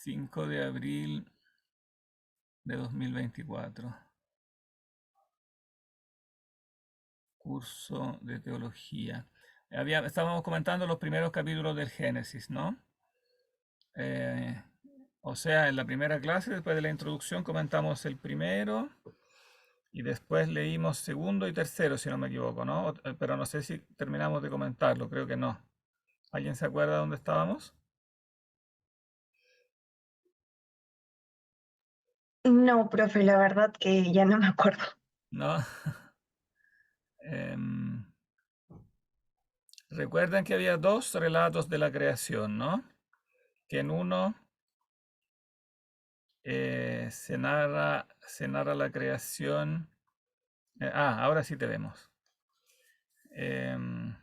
5 de abril de 2024. Curso de teología. Estábamos comentando los primeros capítulos del Génesis, ¿no? Eh, o sea, en la primera clase, después de la introducción, comentamos el primero y después leímos segundo y tercero, si no me equivoco, ¿no? Pero no sé si terminamos de comentarlo, creo que no. ¿Alguien se acuerda dónde estábamos? No, profe, la verdad que ya no me acuerdo. ¿No? Em, recuerden que había dos relatos de la creación, ¿no? Que en uno se narra la creación. Ahora sí te vemos. Em,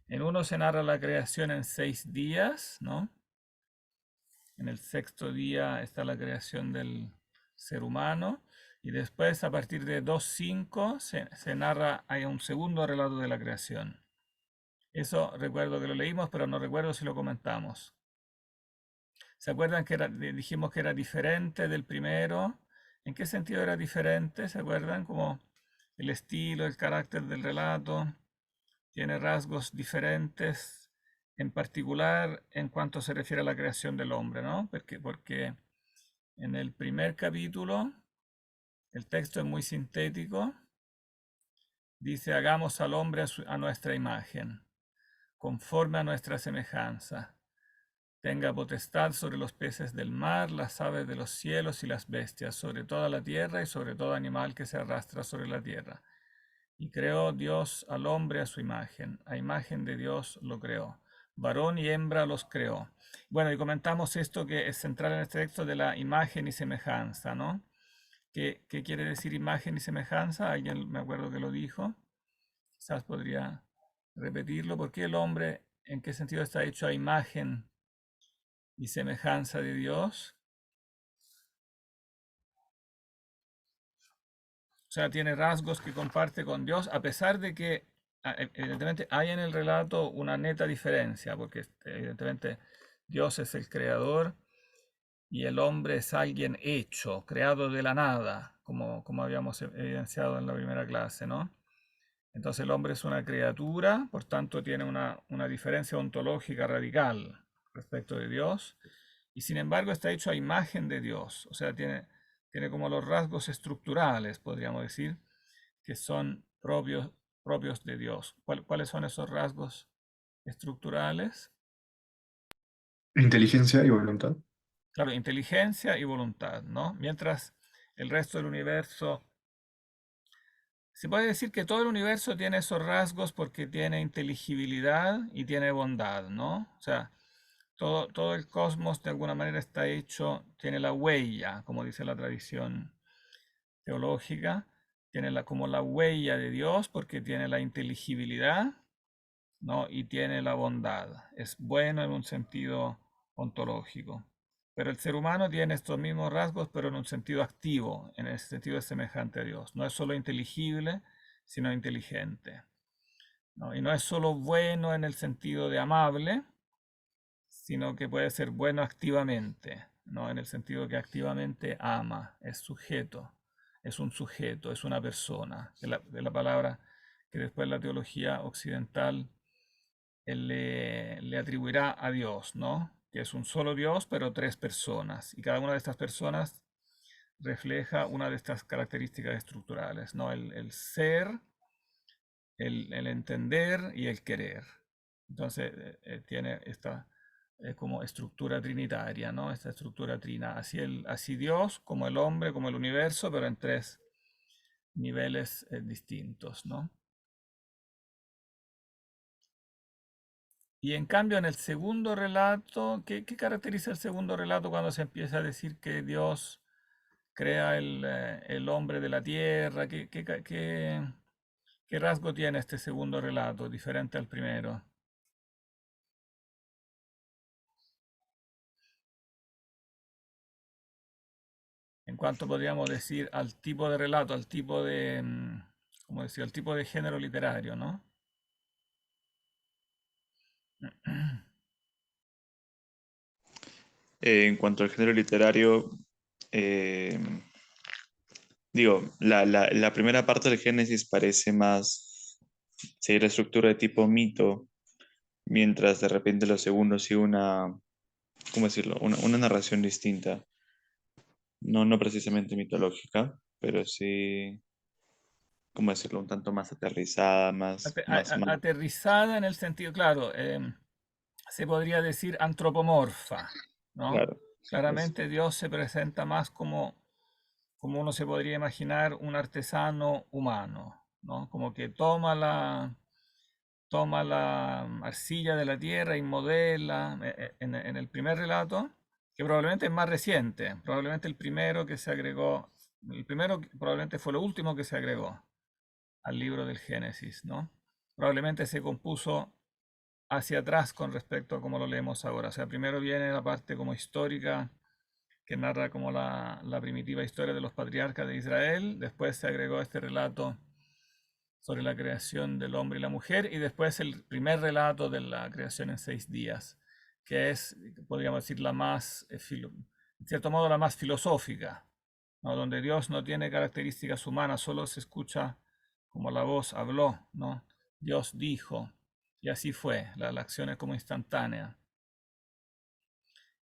en uno se narra la creación en 6 días, ¿no? En el sexto día está la creación del ser humano. Y después, a partir de 2.5, se narra, hay un segundo relato de la creación. Eso recuerdo que lo leímos, pero no recuerdo si lo comentamos. ¿Se acuerdan que dijimos que era diferente del primero? ¿En qué sentido era diferente? ¿Se acuerdan? Como el estilo, el carácter del relato tiene rasgos diferentes, en particular en cuanto se refiere a la creación del hombre, ¿no? Porque en el primer capítulo el texto es muy sintético. Dice, hagamos al hombre a nuestra imagen, conforme a nuestra semejanza. Tenga potestad sobre los peces del mar, las aves de los cielos y las bestias, sobre toda la tierra y sobre todo animal que se arrastra sobre la tierra. Y creó Dios al hombre a su imagen, a imagen de Dios lo creó. Varón y hembra los creó. Bueno, y comentamos esto que es central en este texto de la imagen y semejanza, ¿no? ¿Qué quiere decir imagen y semejanza? Alguien me acuerdo que lo dijo. Quizás podría repetirlo. ¿Por qué el hombre, en qué sentido está hecho a imagen y semejanza de Dios? O sea, tiene rasgos que comparte con Dios, a pesar de que evidentemente hay en el relato una neta diferencia, porque evidentemente Dios es el creador y el hombre es alguien hecho, creado de la nada, como habíamos evidenciado en la primera clase, ¿no? Entonces el hombre es una criatura, por tanto tiene una diferencia ontológica radical respecto de Dios, y sin embargo está hecho a imagen de Dios, o sea, tiene como los rasgos estructurales, podríamos decir, que son propios de Dios. ¿Cuáles son esos rasgos estructurales? Inteligencia y voluntad. Claro, inteligencia y voluntad, ¿no? Mientras el resto del universo, se puede decir que todo el universo tiene esos rasgos porque tiene inteligibilidad y tiene bondad, ¿no? O sea, todo el cosmos de alguna manera está hecho, tiene la huella, como dice la tradición teológica, tiene como la huella de Dios porque tiene la inteligibilidad, ¿no? Y tiene la bondad. Es bueno en un sentido ontológico. Pero el ser humano tiene estos mismos rasgos, pero en un sentido activo, en el sentido de semejante a Dios. No es solo inteligible, sino inteligente, ¿no? Y no es solo bueno en el sentido de amable, sino que puede ser bueno activamente, ¿no? En el sentido que activamente ama, es sujeto, es un sujeto, es una persona, de la palabra que después la teología occidental él le atribuirá a Dios, ¿no? Que es un solo Dios, pero tres personas. Y cada una de estas personas refleja una de estas características estructurales, ¿no? El ser, el entender y el querer. Entonces, tiene esta como estructura trinitaria, ¿no? Esta estructura trina. Así Dios, como el hombre, como el universo, pero en tres niveles distintos, ¿no? Y en cambio, en el segundo relato, ¿qué caracteriza el segundo relato cuando se empieza a decir que Dios crea el hombre de la tierra? ¿Qué rasgo tiene este segundo relato diferente al primero? En cuanto podríamos decir al tipo de relato, al tipo de, ¿cómo decir? Al tipo de género literario, ¿no? En cuanto al género literario, eh, digo, la primera parte del Génesis parece más seguir la estructura de tipo mito, mientras de repente lo segundo sigue una, ¿cómo decirlo? Una narración distinta. No precisamente mitológica, pero sí, ¿cómo decirlo? Un tanto más aterrizada, más. Aterrizada en el sentido, claro, se podría decir antropomorfa, ¿no? Claro. Es, Claramente Dios se presenta más como uno se podría imaginar un artesano humano, ¿no? Como que toma la arcilla de la tierra y modela en el primer relato, que probablemente es más reciente, probablemente el primero que se agregó, el primero probablemente fue lo último que se agregó al libro del Génesis, ¿no? Probablemente se compuso hacia atrás con respecto a cómo lo leemos ahora. O sea, primero viene la parte como histórica que narra como la primitiva historia de los patriarcas de Israel, después se agregó este relato sobre la creación del hombre y la mujer, y después el primer relato de la creación en 6 días, que es, podríamos decir, la más, en cierto modo, la más filosófica, ¿no? Donde Dios no tiene características humanas, solo se escucha como la voz habló, ¿no? Dios dijo, y así fue, la acción es como instantánea.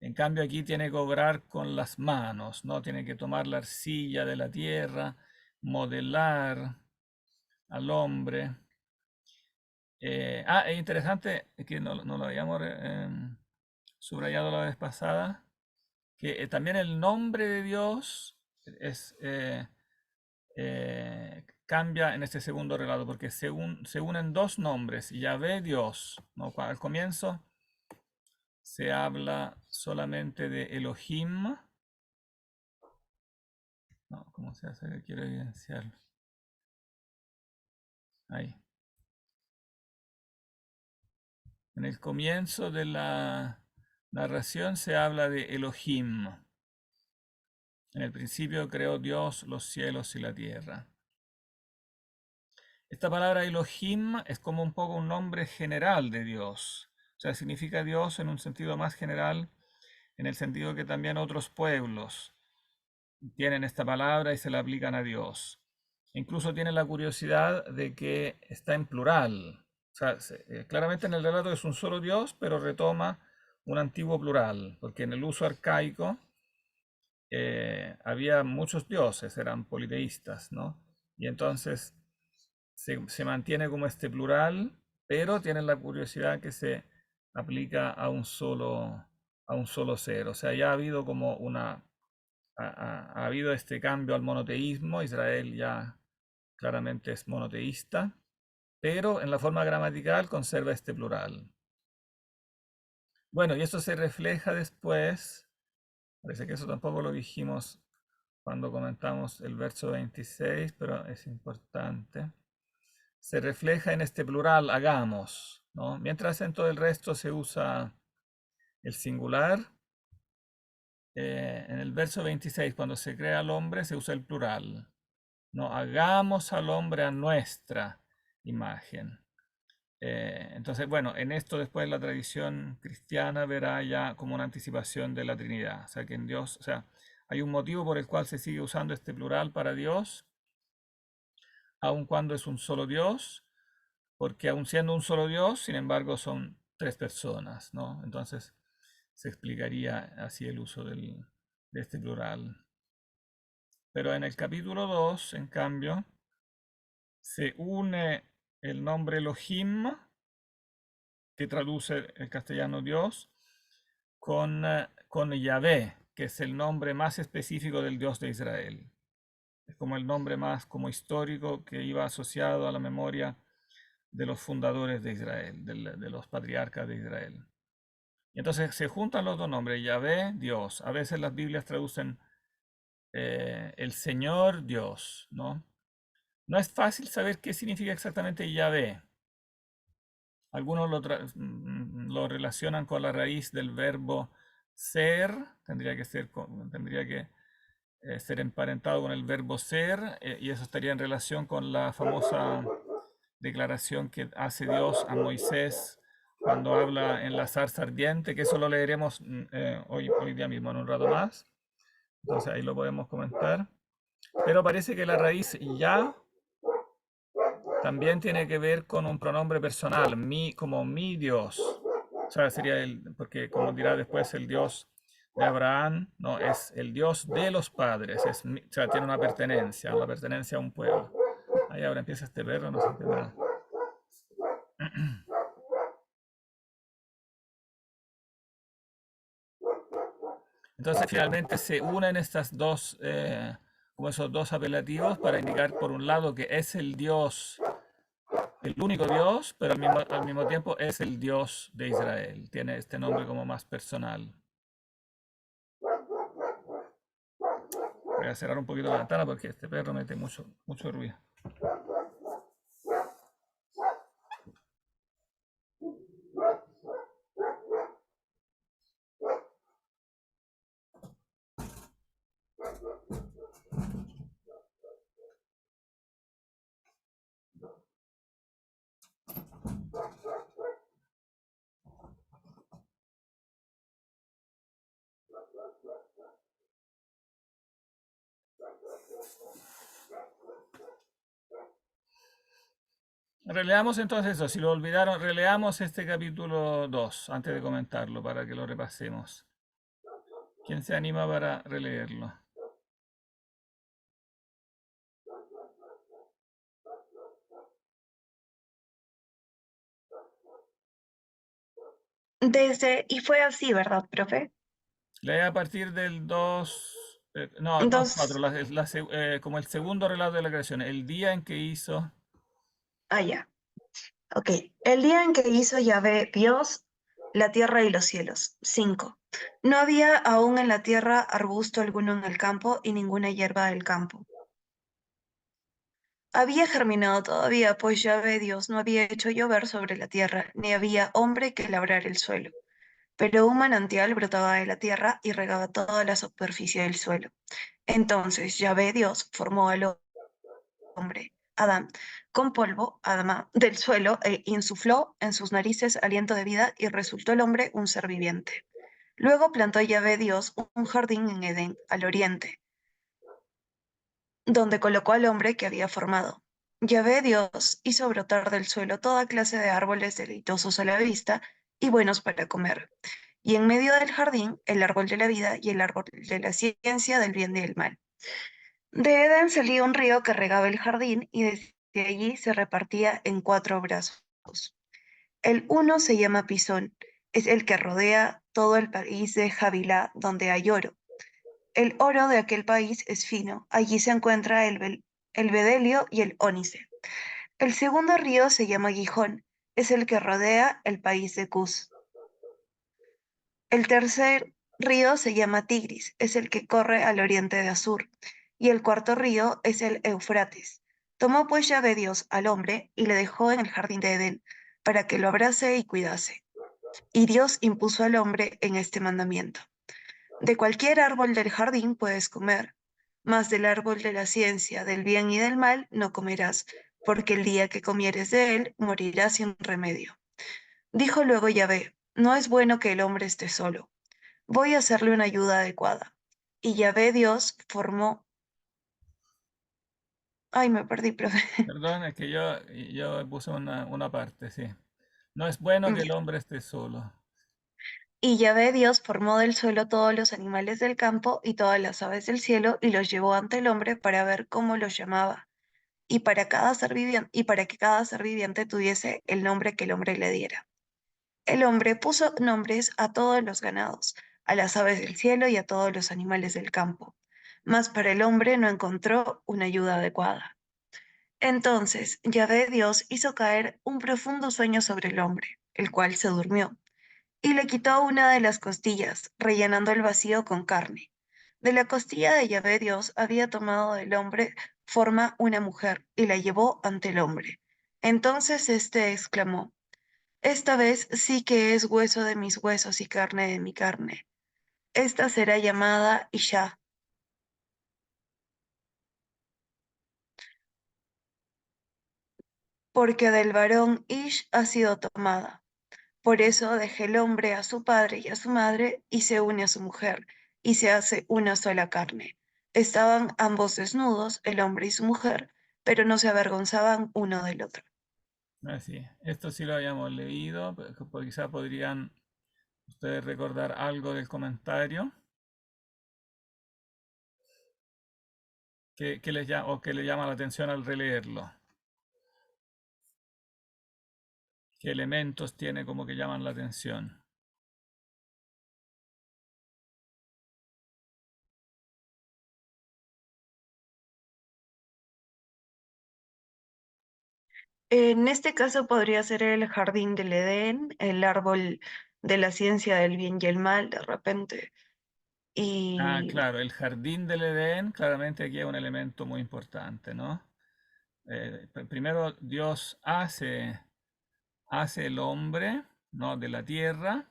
En cambio aquí tiene que obrar con las manos, ¿no? Tiene que tomar la arcilla de la tierra, modelar al hombre. Es interesante que no lo habíamos subrayado la vez pasada, que también el nombre de Dios es, cambia en este segundo relato, porque se unen dos nombres, Yahvé, Dios, ¿no? Al comienzo se habla solamente de Elohim, no, ¿cómo se hace? Quiero evidenciarlo. Ahí. En el comienzo de la narración se habla de Elohim. En el principio creó Dios los cielos y la tierra. Esta palabra Elohim es como un poco un nombre general de Dios. O sea, significa Dios en un sentido más general, en el sentido que también otros pueblos tienen esta palabra y se la aplican a Dios. Incluso tienen la curiosidad de que está en plural. O sea, claramente en el relato es un solo Dios, pero retoma un antiguo plural, porque en el uso arcaico había muchos dioses, eran politeístas, ¿no? Y entonces se mantiene como este plural, pero tienen la curiosidad que se aplica a un solo ser. O sea, ya ha habido como ha habido este cambio al monoteísmo. Israel ya claramente es monoteísta, pero en la forma gramatical conserva este plural. Bueno, y eso se refleja después, parece que eso tampoco lo dijimos cuando comentamos el verso 26, pero es importante. Se refleja en este plural hagamos, ¿no? Mientras en todo el resto se usa el singular, en el verso 26, cuando se crea al hombre, se usa el plural, ¿no? Hagamos al hombre a nuestra imagen. Entonces, bueno, en esto después la tradición cristiana verá ya como una anticipación de la Trinidad. O sea, que en Dios, o sea, hay un motivo por el cual se sigue usando este plural para Dios, aun cuando es un solo Dios, porque aun siendo un solo Dios, sin embargo, son tres personas, ¿no? Entonces, se explicaría así el uso de este plural. Pero en el capítulo 2, en cambio, se une el nombre Elohim, que traduce el castellano Dios, con Yahvé, que es el nombre más específico del Dios de Israel. Es como el nombre más como histórico que iba asociado a la memoria de los fundadores de Israel, de los patriarcas de Israel. Y entonces se juntan los dos nombres, Yahvé, Dios. A veces las Biblias traducen el Señor Dios, ¿no? No es fácil saber qué significa exactamente Yahvé. Algunos lo relacionan con la raíz del verbo ser, tendría que ser emparentado con el verbo ser, y eso estaría en relación con la famosa declaración que hace Dios a Moisés cuando habla en la zarza ardiente, que eso lo leeremos hoy día mismo, en un rato más. Entonces ahí lo podemos comentar. Pero parece que la raíz ya también tiene que ver con un pronombre personal, mi, como mi Dios. O sea, sería porque como dirá después el Dios de Abraham, no, es el Dios de los padres, o sea, tiene una pertenencia a un pueblo. Ahí ahora empieza este perro, no se entiende nada. Entonces finalmente se unen estas dos, como esos dos apelativos para indicar por un lado que es el Dios, el único Dios, pero al mismo tiempo es el Dios de Israel. Tiene este nombre como más personal. Voy a cerrar un poquito la ventana porque este perro mete mucho ruido. Releamos entonces eso. Si lo olvidaron, releamos este capítulo 2 antes de comentarlo para que lo repasemos. ¿Quién se anima para releerlo? Y fue así, ¿verdad, profe? Lee a partir del 2, no, 2:4, Entonces, como el segundo relato de la creación, el día en que hizo. ya. Ok. El día en que hizo Yahvé Dios la tierra y los cielos. 5. No había aún en la tierra arbusto alguno en el campo y ninguna hierba del campo. Había germinado todavía, pues Yahvé Dios no había hecho llover sobre la tierra, ni había hombre que labrara el suelo. Pero un manantial brotaba de la tierra y regaba toda la superficie del suelo. Entonces Yahvé Dios formó al hombre, Adán, con polvo, Adama, del suelo, e insufló en sus narices aliento de vida y resultó el hombre un ser viviente. Luego plantó Yahvé Dios un jardín en Edén, al oriente, donde colocó al hombre que había formado. Yahvé Dios hizo brotar del suelo toda clase de árboles deleitosos a la vista y buenos para comer. Y en medio del jardín, el árbol de la vida y el árbol de la ciencia del bien y del mal. De Edén salía un río que regaba el jardín y desde allí se repartía en 4 brazos. El uno se llama Pisón, es el que rodea todo el país de Havilá, donde hay oro. El oro de aquel país es fino, allí se encuentra el bedelio y el ónice. El segundo río se llama Gijón, es el que rodea el país de Cus. El tercer río se llama Tigris, es el que corre al oriente de Asur, y el cuarto río es el Eufrates. Tomó pues Yahvé Dios al hombre y le dejó en el jardín de Edén, para que lo abrase y cuidase. Y Dios impuso al hombre en este mandamiento: de cualquier árbol del jardín puedes comer, mas del árbol de la ciencia, del bien y del mal no comerás, porque el día que comieres de él morirás sin remedio. Dijo luego Yahvé: no es bueno que el hombre esté solo. Voy a hacerle una ayuda adecuada. Y Yahvé Dios formó. Ay, me perdí, profe. Perdón, es que yo puse una parte, sí. No es bueno que el Ya. hombre esté solo. Y Yahvé Dios formó del suelo todos los animales del campo y todas las aves del cielo y los llevó ante el hombre para ver cómo los llamaba y para que cada ser viviente tuviese el nombre que el hombre le diera. El hombre puso nombres a todos los ganados, a las aves del cielo y a todos los animales del campo. Mas para el hombre no encontró una ayuda adecuada. Entonces Yahvé Dios hizo caer un profundo sueño sobre el hombre, el cual se durmió, y le quitó una de las costillas, rellenando el vacío con carne. De la costilla de Yahvé Dios había tomado del hombre forma una mujer, y la llevó ante el hombre. Entonces éste exclamó: esta vez sí que es hueso de mis huesos y carne de mi carne. Esta será llamada Isha, porque del varón Ish ha sido tomada. Por eso dejé el hombre a su padre y a su madre y se une a su mujer y se hace una sola carne. Estaban ambos desnudos, el hombre y su mujer, pero no se avergonzaban uno del otro. Así, esto sí lo habíamos leído, pero quizá podrían ustedes recordar algo del comentario que les llama, o que le llama la atención al releerlo. ¿Qué elementos tiene como que llaman la atención? En este caso podría ser el jardín del Edén, el árbol de la ciencia del bien y el mal, de repente. Ah, Y claro, el jardín del Edén, claramente aquí es un elemento muy importante, ¿no? Primero Dios hace el hombre, ¿no? De la tierra.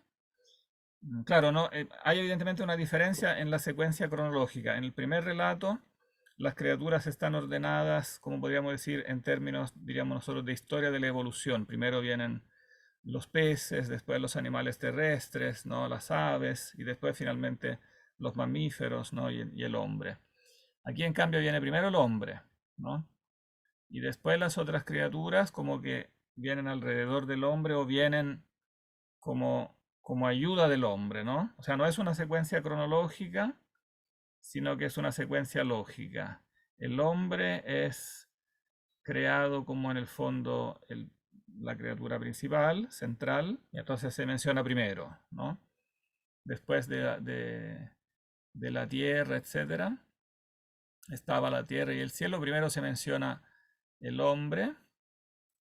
Claro, no, hay evidentemente una diferencia en la secuencia cronológica. En el primer relato, las criaturas están ordenadas, como podríamos decir, en términos, diríamos nosotros, de historia de la evolución. Primero vienen los peces, después los animales terrestres, ¿no? Las aves, y después finalmente los mamíferos, ¿no? Y el hombre. Aquí en cambio viene primero el hombre, ¿no? Y después las otras criaturas como que vienen alrededor del hombre o vienen como ayuda del hombre, ¿no? O sea, no es una secuencia cronológica, sino que es una secuencia lógica. El hombre es creado como en el fondo la criatura principal, central, y entonces se menciona primero, ¿no? Después de la tierra, etcétera, estaba la tierra y el cielo. Primero se menciona el hombre,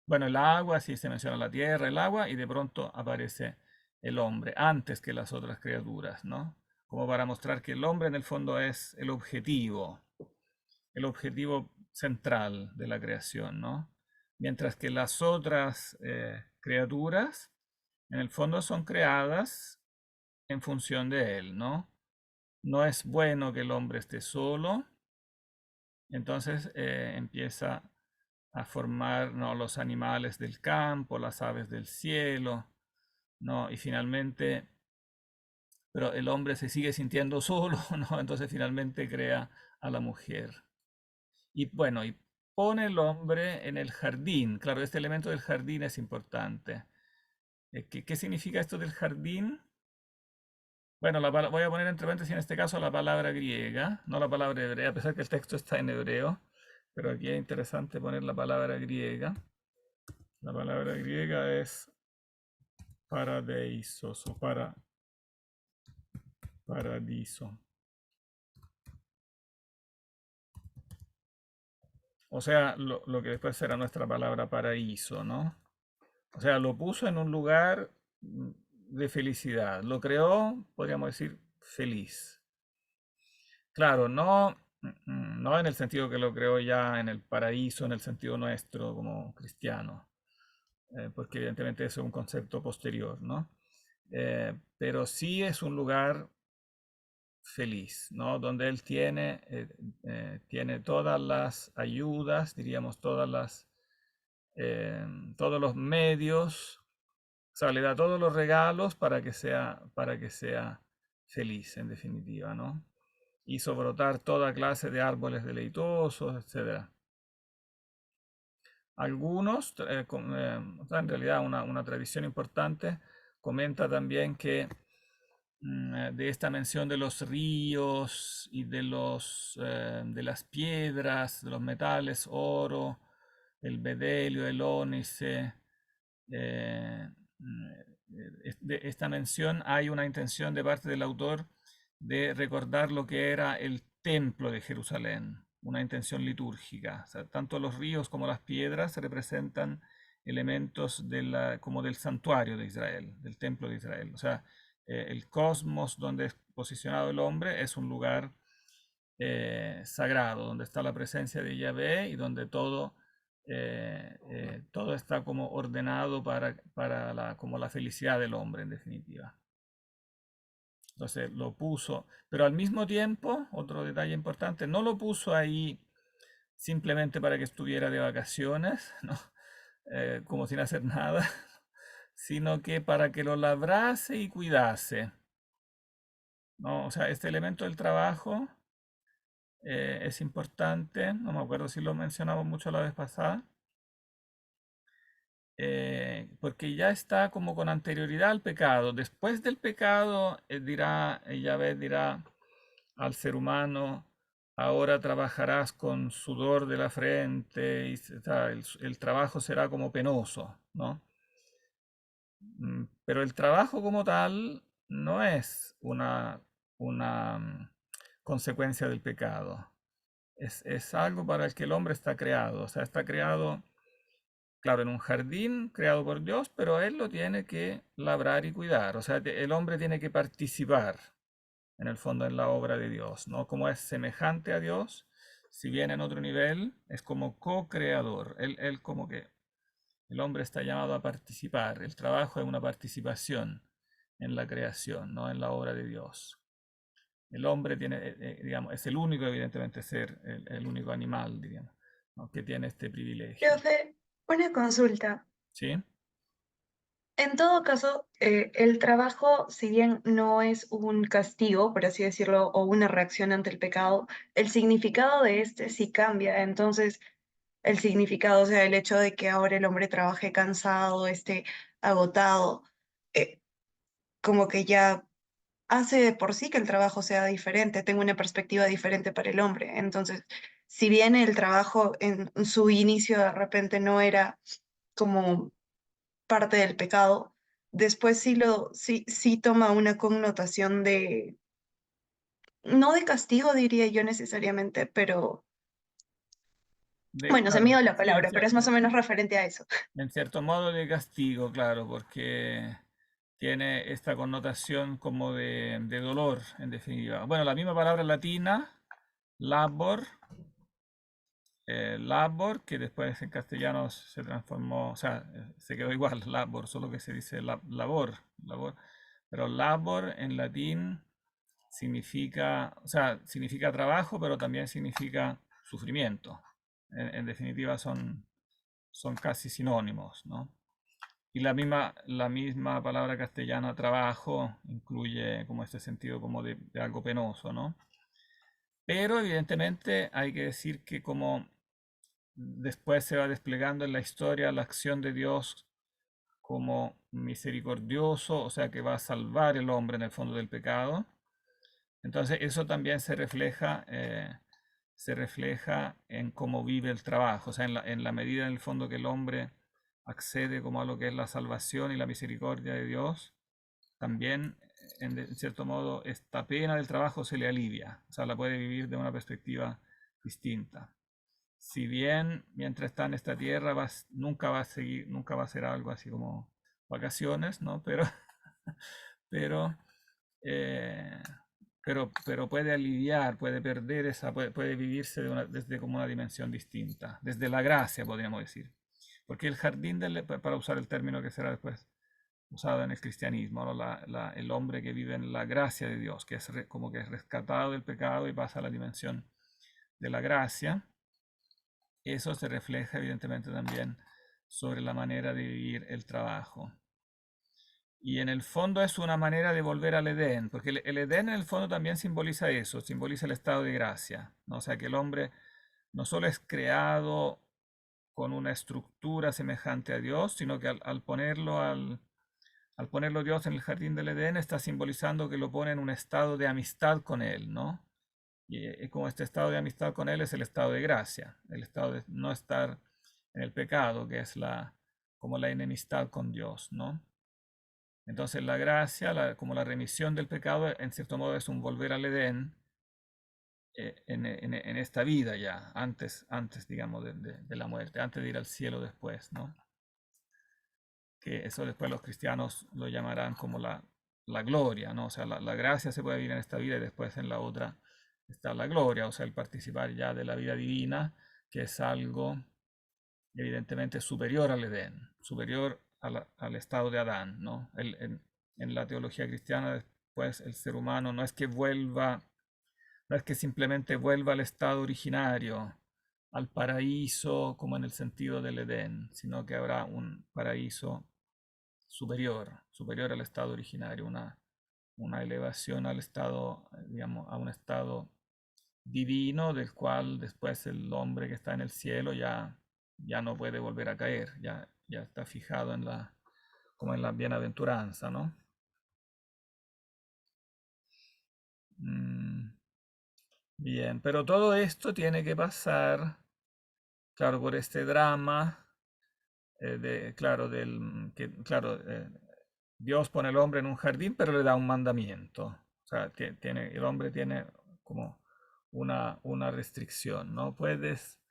bueno, el agua, sí se menciona la tierra, el agua, y de pronto aparece el hombre antes que las otras criaturas, ¿no? Como para mostrar que el hombre en el fondo es el objetivo central de la creación, ¿no? Mientras que las otras criaturas, en el fondo, son creadas en función de él, ¿no? No es bueno que el hombre esté solo, entonces empieza a formar, ¿no? Los animales del campo, las aves del cielo, ¿no? Y finalmente, pero el hombre se sigue sintiendo solo, ¿no? Entonces finalmente crea a la mujer. Y bueno, y pone el hombre en el jardín. Claro, este elemento del jardín es importante. ¿Qué significa esto del jardín? Bueno, voy a poner entre paréntesis en este caso la palabra griega, no la palabra hebrea, a pesar que el texto está en hebreo, pero aquí es interesante poner la palabra griega. La palabra griega es paradeisos o paradiso. O sea, lo que después será nuestra palabra paraíso, ¿no? O sea, lo puso en un lugar de felicidad. Lo creó, podríamos decir, feliz. Claro, no en el sentido que lo creó ya en el paraíso, en el sentido nuestro como cristiano, porque evidentemente eso es un concepto posterior, ¿no? Pero sí es un lugar feliz, ¿no? Donde él tiene todas las ayudas, diríamos, todos los medios, o sea, le da todos los regalos para que sea feliz, en definitiva, ¿no? Hizo brotar toda clase de árboles deleitosos, etcétera. Algunos, o sea, en realidad una tradición importante, comenta también que de esta mención de los ríos y de las piedras, de los metales, oro, el bedelio, el ónice, eh, de esta mención hay una intención de parte del autor de recordar lo que era el templo de Jerusalén, una intención litúrgica. O sea, tanto los ríos como las piedras representan elementos como del santuario de Israel, del templo de Israel. O sea, el cosmos donde es posicionado el hombre es un lugar sagrado, donde está la presencia de Yahvé y donde todo está como ordenado para como la felicidad del hombre, en definitiva. Entonces lo puso, pero al mismo tiempo, otro detalle importante, no lo puso ahí simplemente para que estuviera de vacaciones, ¿no? Como sin hacer nada, sino que para que lo labrase y cuidase, ¿no? O sea, este elemento del trabajo es importante, no me acuerdo si lo mencionamos mucho la vez pasada, porque ya está como con anterioridad al pecado. Después del pecado, Yahvé dirá al ser humano, ahora trabajarás con sudor de la frente, y el trabajo será como penoso, ¿no? Pero el trabajo como tal no es una consecuencia del pecado. Es algo para el que el hombre está creado. O sea, está creado, claro, en un jardín creado por Dios, pero él lo tiene que labrar y cuidar. O sea, el hombre tiene que participar, en el fondo, en la obra de Dios, ¿no? Como es semejante a Dios, si bien en otro nivel, es como co-creador. Él como que el hombre está llamado a participar. El trabajo es una participación en la creación, no en la obra de Dios. El hombre tiene, digamos, es el único, evidentemente, ser el único animal, diríamos, ¿no? Que tiene este privilegio. Profe, una consulta. ¿Sí? En todo caso, el trabajo, si bien no es un castigo, por así decirlo, o una reacción ante el pecado, el significado de este sí cambia. Entonces, el significado, o sea, el hecho de que ahora el hombre trabaje cansado, esté agotado, eh, como que ya hace de por sí que el trabajo sea diferente, tenga una perspectiva diferente para el hombre. Entonces, si bien el trabajo en su inicio de repente no era como parte del pecado, después sí toma una connotación de, no de castigo diría yo necesariamente, pero bueno, se me Claro, dio la sí, palabra, pero es más o menos referente a eso. en cierto modo de castigo, claro, porque tiene esta connotación como de dolor, en definitiva. Bueno, la misma palabra latina, labor, labor, que después en castellano se transformó, o sea, se quedó igual, labor, solo que se dice labor. Pero labor en latín significa, o sea, significa trabajo, pero también significa sufrimiento. En definitiva son casi sinónimos, ¿no? Y la misma palabra castellana trabajo incluye como este sentido como de algo penoso, ¿no? Pero evidentemente hay que decir que como después se va desplegando en la historia la acción de Dios como misericordioso, o sea que va a salvar el hombre en el fondo del pecado. Entonces eso también se refleja en cómo vive el trabajo, o sea, en la medida en el fondo que el hombre accede como a lo que es la salvación y la misericordia de Dios, también en cierto modo esta pena del trabajo se le alivia, o sea, la puede vivir de una perspectiva distinta. Si bien mientras está en esta tierra nunca va a seguir, nunca va a ser algo así como vacaciones, ¿no? Pero, eh, pero puede aliviar, puede perder puede vivirse desde como una dimensión distinta, desde la gracia, podríamos decir. Porque el jardín, para usar el término que será después usado en el cristianismo, ¿no? El hombre que vive en la gracia de Dios, que es como que es rescatado del pecado y pasa a la dimensión de la gracia, eso se refleja evidentemente también sobre la manera de vivir el trabajo. Y en el fondo es una manera de volver al Edén, porque el Edén en el fondo también simboliza eso, simboliza el estado de gracia, ¿no? O sea, que el hombre no solo es creado con una estructura semejante a Dios, sino que al ponerlo Dios en el jardín del Edén está simbolizando que lo pone en un estado de amistad con Él, ¿no? Y como este estado de amistad con Él es el estado de gracia, el estado de no estar en el pecado, que es como la enemistad con Dios, ¿no? Entonces la gracia, como la remisión del pecado, en cierto modo es un volver al Edén en esta vida ya, antes digamos, de la muerte, antes de ir al cielo después, ¿no? Que eso después los cristianos lo llamarán como la gloria, ¿no? O sea, la gracia se puede vivir en esta vida y después en la otra está la gloria, o sea, el participar ya de la vida divina, que es algo evidentemente superior al Edén, superior al estado de Adán, ¿no? En la teología cristiana después el ser humano no es que simplemente vuelva al estado originario, al paraíso como en el sentido del Edén, sino que habrá un paraíso superior al estado originario, una elevación al estado, digamos, a un estado divino del cual después el hombre que está en el cielo ya no puede volver a caer, ya está fijado como en la bienaventuranza, ¿no? Mm, Bien, pero todo esto tiene que pasar, claro, por este drama, claro, Dios pone al hombre en un jardín, pero le da un mandamiento. O sea, el hombre tiene como una restricción. No puedes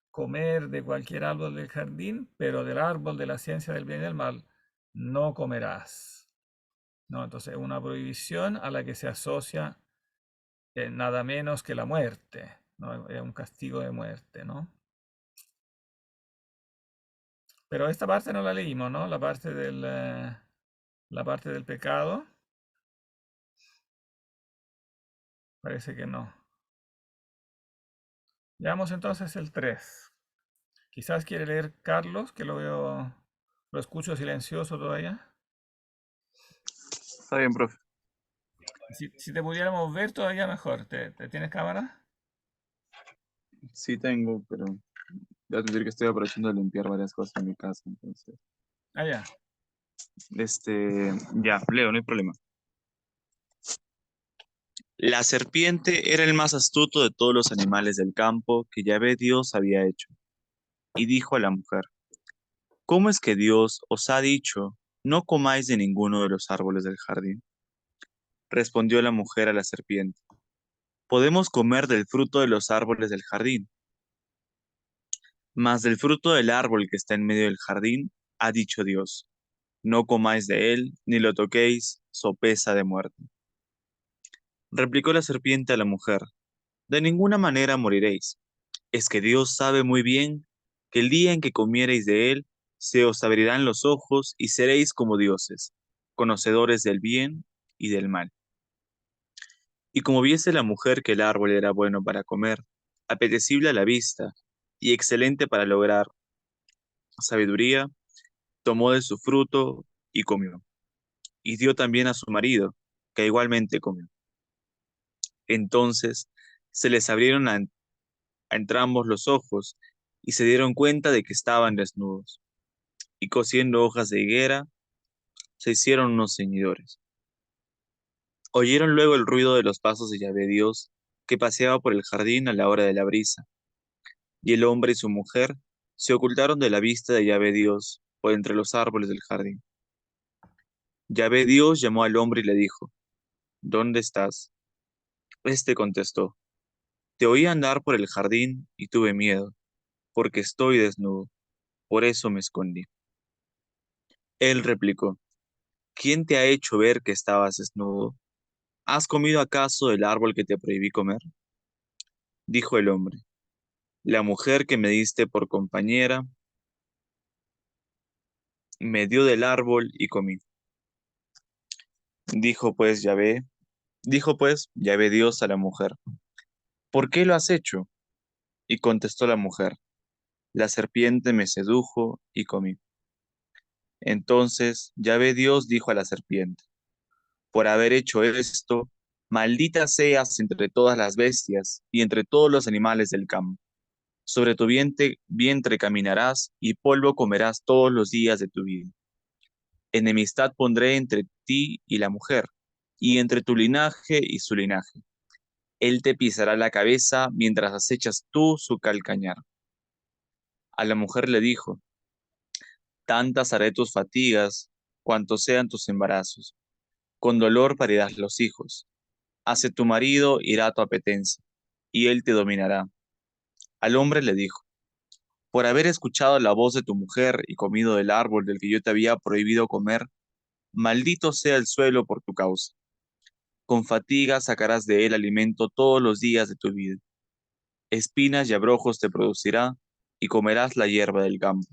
comer de cualquier árbol del jardín, pero del árbol de la ciencia del bien y del mal no comerás. ¿No? Entonces, una prohibición a la que se asocia nada menos que la muerte, ¿no? Es un castigo de muerte, ¿no? Pero esta parte no la leímos, ¿no? La parte del pecado, parece que no. Veamos entonces el 3. Quizás quiere leer Carlos, que lo escucho silencioso todavía. Está bien, profe. Si te pudiéramos ver todavía mejor. ¿Te tienes cámara? Sí tengo, pero voy a decir que estoy aprovechando de limpiar varias cosas en mi casa, entonces. Ah, ya. Ya, leo, no hay problema. La serpiente era el más astuto de todos los animales del campo que Yahvé Dios había hecho, y dijo a la mujer, ¿cómo es que Dios os ha dicho, no comáis de ninguno de los árboles del jardín? Respondió la mujer a la serpiente, podemos comer del fruto de los árboles del jardín, mas del fruto del árbol que está en medio del jardín, ha dicho Dios, no comáis de él, ni lo toquéis, so pesa de muerte. Replicó la serpiente a la mujer, de ninguna manera moriréis. Es que Dios sabe muy bien que el día en que comiereis de él, se os abrirán los ojos y seréis como dioses, conocedores del bien y del mal. Y como viese la mujer que el árbol era bueno para comer, apetecible a la vista y excelente para lograr sabiduría, tomó de su fruto y comió. Y dio también a su marido, que igualmente comió. Entonces se les abrieron a entrambos los ojos y se dieron cuenta de que estaban desnudos. Y cosiendo hojas de higuera, se hicieron unos ceñidores. Oyeron luego el ruido de los pasos de Yahvé Dios, que paseaba por el jardín a la hora de la brisa. Y el hombre y su mujer se ocultaron de la vista de Yahvé Dios por entre los árboles del jardín. Yahvé Dios llamó al hombre y le dijo, ¿dónde estás? Este contestó, te oí andar por el jardín y tuve miedo, porque estoy desnudo, por eso me escondí. Él replicó, ¿quién te ha hecho ver que estabas desnudo? ¿Has comido acaso del árbol que te prohibí comer? Dijo el hombre, la mujer que me diste por compañera me dio del árbol y comí. Dijo pues Yahvé, dijo pues Yahvé Dios a la mujer, ¿por qué lo has hecho? Y contestó la mujer, la serpiente me sedujo y comí. Entonces Yahvé Dios dijo a la serpiente, por haber hecho esto, maldita seas entre todas las bestias y entre todos los animales del campo. Sobre tu vientre caminarás y polvo comerás todos los días de tu vida. Enemistad pondré entre ti y la mujer, y entre tu linaje y su linaje. Él te pisará la cabeza mientras acechas tú su calcañar. A la mujer le dijo, tantas haré tus fatigas, cuantos sean tus embarazos. Con dolor parirás los hijos. Hacia tu marido irá tu apetencia, y él te dominará. Al hombre le dijo, por haber escuchado la voz de tu mujer y comido del árbol del que yo te había prohibido comer, maldito sea el suelo por tu causa. Con fatiga sacarás de él alimento todos los días de tu vida. Espinas y abrojos te producirá, y comerás la hierba del campo.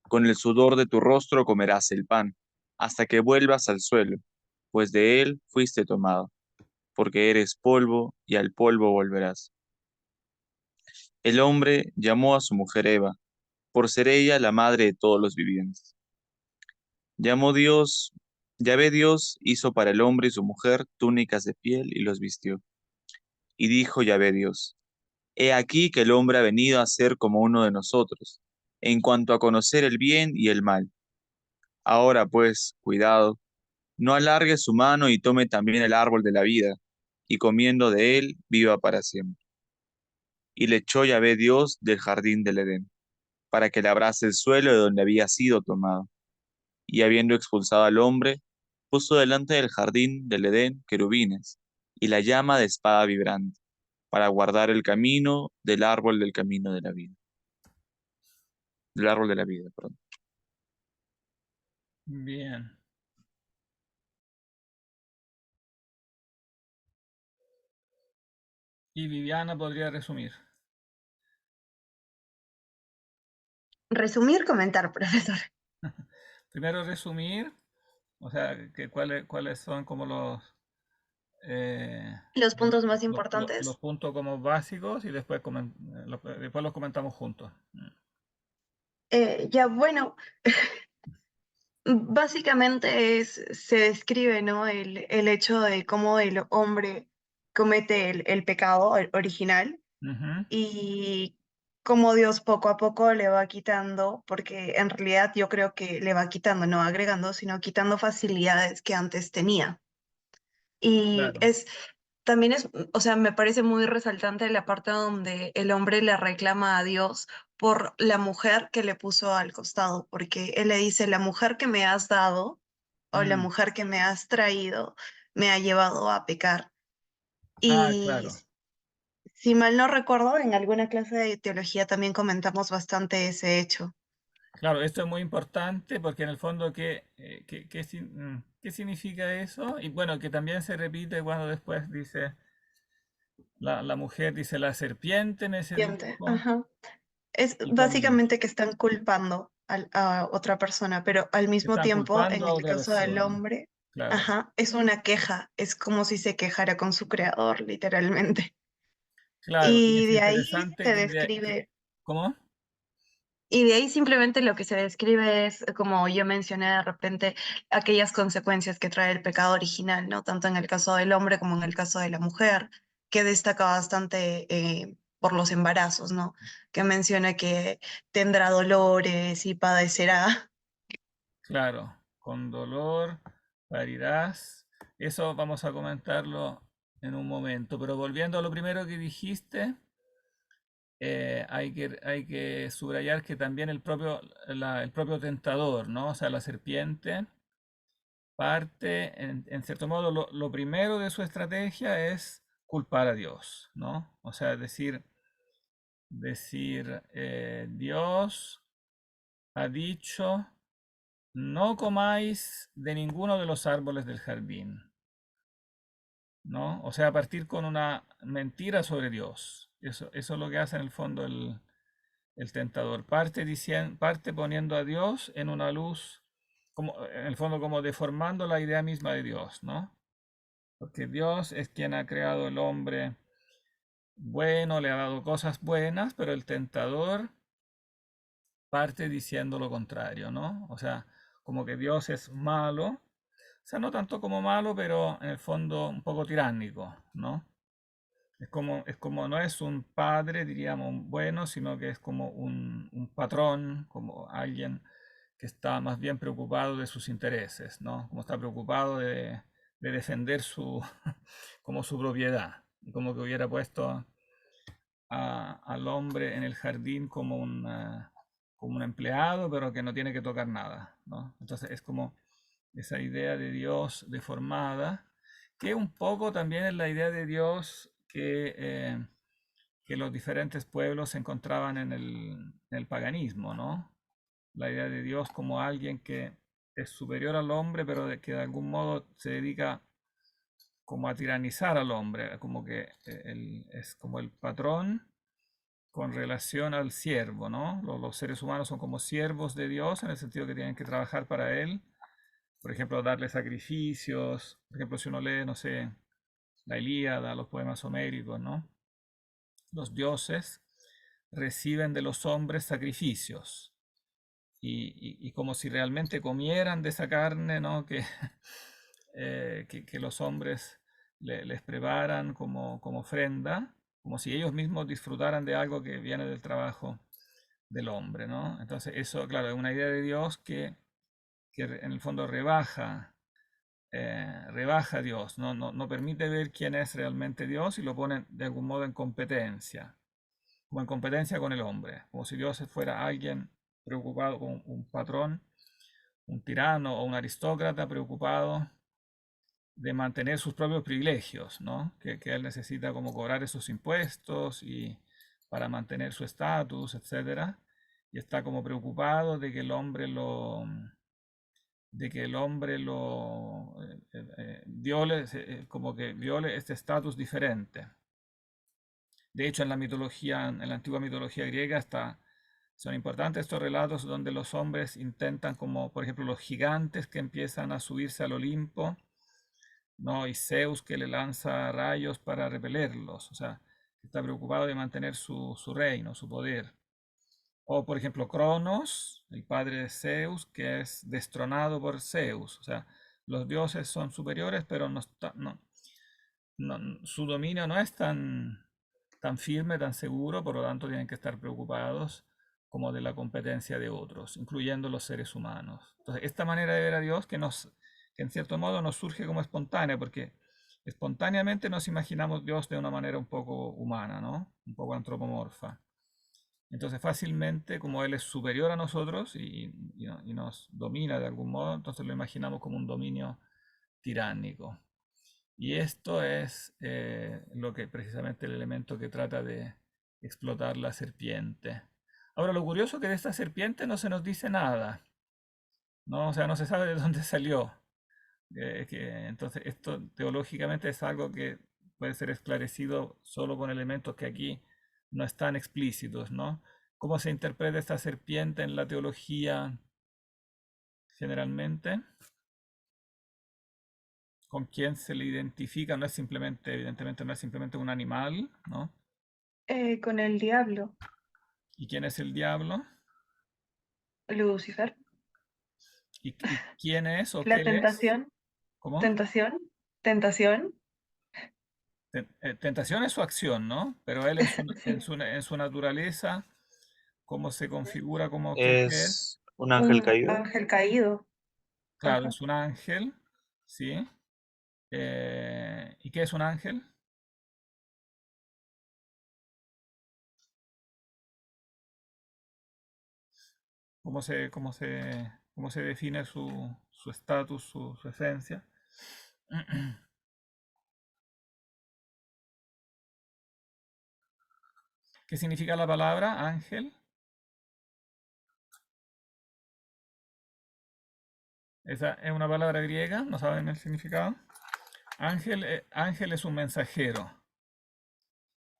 Con el sudor de tu rostro comerás el pan, hasta que vuelvas al suelo, pues de él fuiste tomado, porque eres polvo y al polvo volverás. El hombre llamó a su mujer Eva, por ser ella la madre de todos los vivientes. Llamó Dios, Yahvé Dios hizo para el hombre y su mujer túnicas de piel y los vistió. Y dijo Yahvé Dios, he aquí que el hombre ha venido a ser como uno de nosotros, en cuanto a conocer el bien y el mal. Ahora pues, cuidado, no alargue su mano y tome también el árbol de la vida, y comiendo de él, viva para siempre. Y le echó Yahvé Dios del jardín del Edén, para que labrase el suelo de donde había sido tomado. Y habiendo expulsado al hombre, puso delante del jardín del Edén querubines, y la llama de espada vibrante, para guardar el camino del árbol del camino de la vida. Del árbol de la vida, perdón. Bien. Y Viviana podría resumir. Resumir, comentar, profesor. Primero resumir, o sea, que cuáles son como eh, Los puntos más los importantes. puntos como básicos y después, después los comentamos juntos. Ya, bueno, básicamente se describe, ¿no? El hecho de cómo el hombre comete el pecado original Ujú, y cómo Dios poco a poco le va quitando, porque en realidad yo creo que le va quitando, no agregando, sino quitando facilidades que antes tenía. Y claro. también o sea, me parece muy resaltante la parte donde el hombre le reclama a Dios por la mujer que le puso al costado, porque él le dice, la mujer que me has dado o la Mm. mujer que me has traído me ha llevado a pecar. Ah, Y claro. si mal no recuerdo, en alguna clase de teología también comentamos bastante ese hecho. Claro, esto es muy importante porque en el fondo, ¿qué significa eso? Y bueno, que también se repite cuando después dice, la mujer dice, la serpiente me Siente, sedujo ajá. Es y comí. básicamente que están culpando a otra persona, pero al mismo Están tiempo, en culpando a el otra caso del persona. hombre, Claro, ajá, es una queja, es como si se quejara con su creador, literalmente. claro. Y Y es de ahí interesante se que describe, ¿cómo? y de ahí simplemente lo que se describe es, como yo mencioné de repente, aquellas consecuencias que trae el pecado original, ¿no? Tanto en el caso del hombre como en el caso de la mujer, que destaca bastante por los embarazos, ¿no? Que menciona que tendrá dolores y padecerá. Claro, con dolor parirás. Eso vamos a comentarlo en un momento. Pero volviendo a lo primero que dijiste, hay que subrayar que también el propio tentador, ¿no? O sea, la serpiente parte, en cierto modo, lo primero de su estrategia es culpar a Dios, ¿no? O sea, decir Dios ha dicho, no comáis de ninguno de los árboles del jardín, ¿no? O sea, partir con una mentira sobre Dios. Eso es lo que hace en el fondo el tentador. Parte poniendo a Dios en una luz, como, en el fondo como deformando la idea misma de Dios, ¿no? Porque Dios es quien ha creado el hombre bueno, le ha dado cosas buenas, pero el tentador parte diciendo lo contrario, ¿no? O sea, como que Dios es malo, o sea, no tanto como malo, pero en el fondo un poco tiránico, ¿no? No es un padre, diríamos, bueno, sino que es como un patrón, como alguien que está más bien preocupado de sus intereses, ¿no? Como está preocupado de defender como su propiedad, y como que hubiera puesto al hombre en el jardín como un empleado, pero que no tiene que tocar nada, ¿no? Entonces es como esa idea de Dios deformada, que un poco también es la idea de Dios que los diferentes pueblos encontraban en el paganismo, ¿no? La idea de Dios como alguien que es superior al hombre, pero que de algún modo se dedica como a tiranizar al hombre, como que él es como el patrón con relación al siervo, ¿no? Los seres humanos son como siervos de Dios en el sentido que tienen que trabajar para Él, por ejemplo, darle sacrificios, por ejemplo, si uno lee, no sé, la Ilíada, los poemas homéricos, ¿no? Los dioses reciben de los hombres sacrificios, y como si realmente comieran de esa carne, ¿no? Que los hombres les preparan como ofrenda, como si ellos mismos disfrutaran de algo que viene del trabajo del hombre, ¿no? Entonces eso, claro, es una idea de Dios que en el fondo rebaja a Dios, no permite ver quién es realmente Dios y lo pone de algún modo en competencia, como en competencia con el hombre, como si Dios fuera alguien preocupado con un patrón, un tirano o un aristócrata preocupado de mantener sus propios privilegios, ¿no? Que él necesita como cobrar esos impuestos y para mantener su estatus, etcétera, y está como preocupado de que el hombre lo viole, como que viole este estatus diferente. De hecho, en la mitología, en la antigua mitología griega son importantes estos relatos donde los hombres intentan, como por ejemplo los gigantes que empiezan a subirse al Olimpo, ¿no? Y Zeus que le lanza rayos para repelerlos, o sea, está preocupado de mantener su reino, su poder. O por ejemplo Cronos, el padre de Zeus, que es destronado por Zeus, o sea, los dioses son superiores, pero su dominio no es tan firme, tan seguro, por lo tanto tienen que estar preocupados como de la competencia de otros, incluyendo los seres humanos. Entonces, esta manera de ver a Dios que en cierto modo nos surge como espontánea, porque espontáneamente nos imaginamos Dios de una manera un poco humana, ¿no? Un poco antropomorfa. Entonces fácilmente, como Él es superior a nosotros y nos domina de algún modo, entonces lo imaginamos como un dominio tiránico. Y esto es lo que precisamente el elemento que trata de explotar la serpiente. Ahora, lo curioso es que de esta serpiente no se nos dice nada, ¿no? O sea, no se sabe de dónde salió. Entonces, esto teológicamente es algo que puede ser esclarecido solo con elementos que aquí no están explícitos, ¿no? ¿Cómo se interpreta esta serpiente en la teología generalmente? ¿Con quién se le identifica? No es simplemente, evidentemente no es simplemente un animal, ¿no? Con el diablo, ¿Y quién es el diablo? Lucifer, ¿Y quién es o la qué es? tentación, ¿Cómo? tentación, tentación. Tentación es su acción, ¿no? Pero él Sí. en su naturaleza, ¿cómo se configura como qué es? Es un ángel Un caído. ángel caído. Claro, Ajá. es un ángel, ¿sí? ¿Y qué es un ángel? Cómo se define su estatus, su esencia? ¿Qué significa la palabra ángel? Esa es una palabra griega, ¿no saben el significado? Ángel es un mensajero.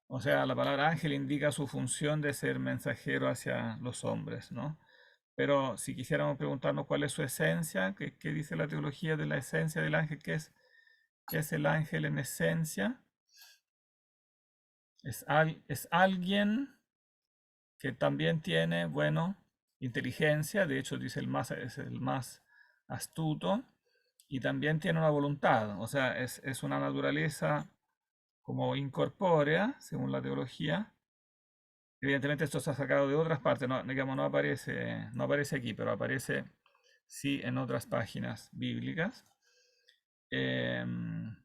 O sea, la palabra ángel indica su función de ser mensajero hacia los hombres, ¿no? Pero si quisiéramos preguntarnos cuál es su esencia, qué dice la teología de la esencia del ángel? ¿Qué es el ángel en esencia? Es alguien que también tiene, bueno, inteligencia, de hecho dice es el más astuto, y también tiene una voluntad, o sea, es una naturaleza como incorpórea, según la teología. Evidentemente esto se ha sacado de otras partes, no, digamos, no aparece aquí, pero aparece sí en otras páginas bíblicas. Em,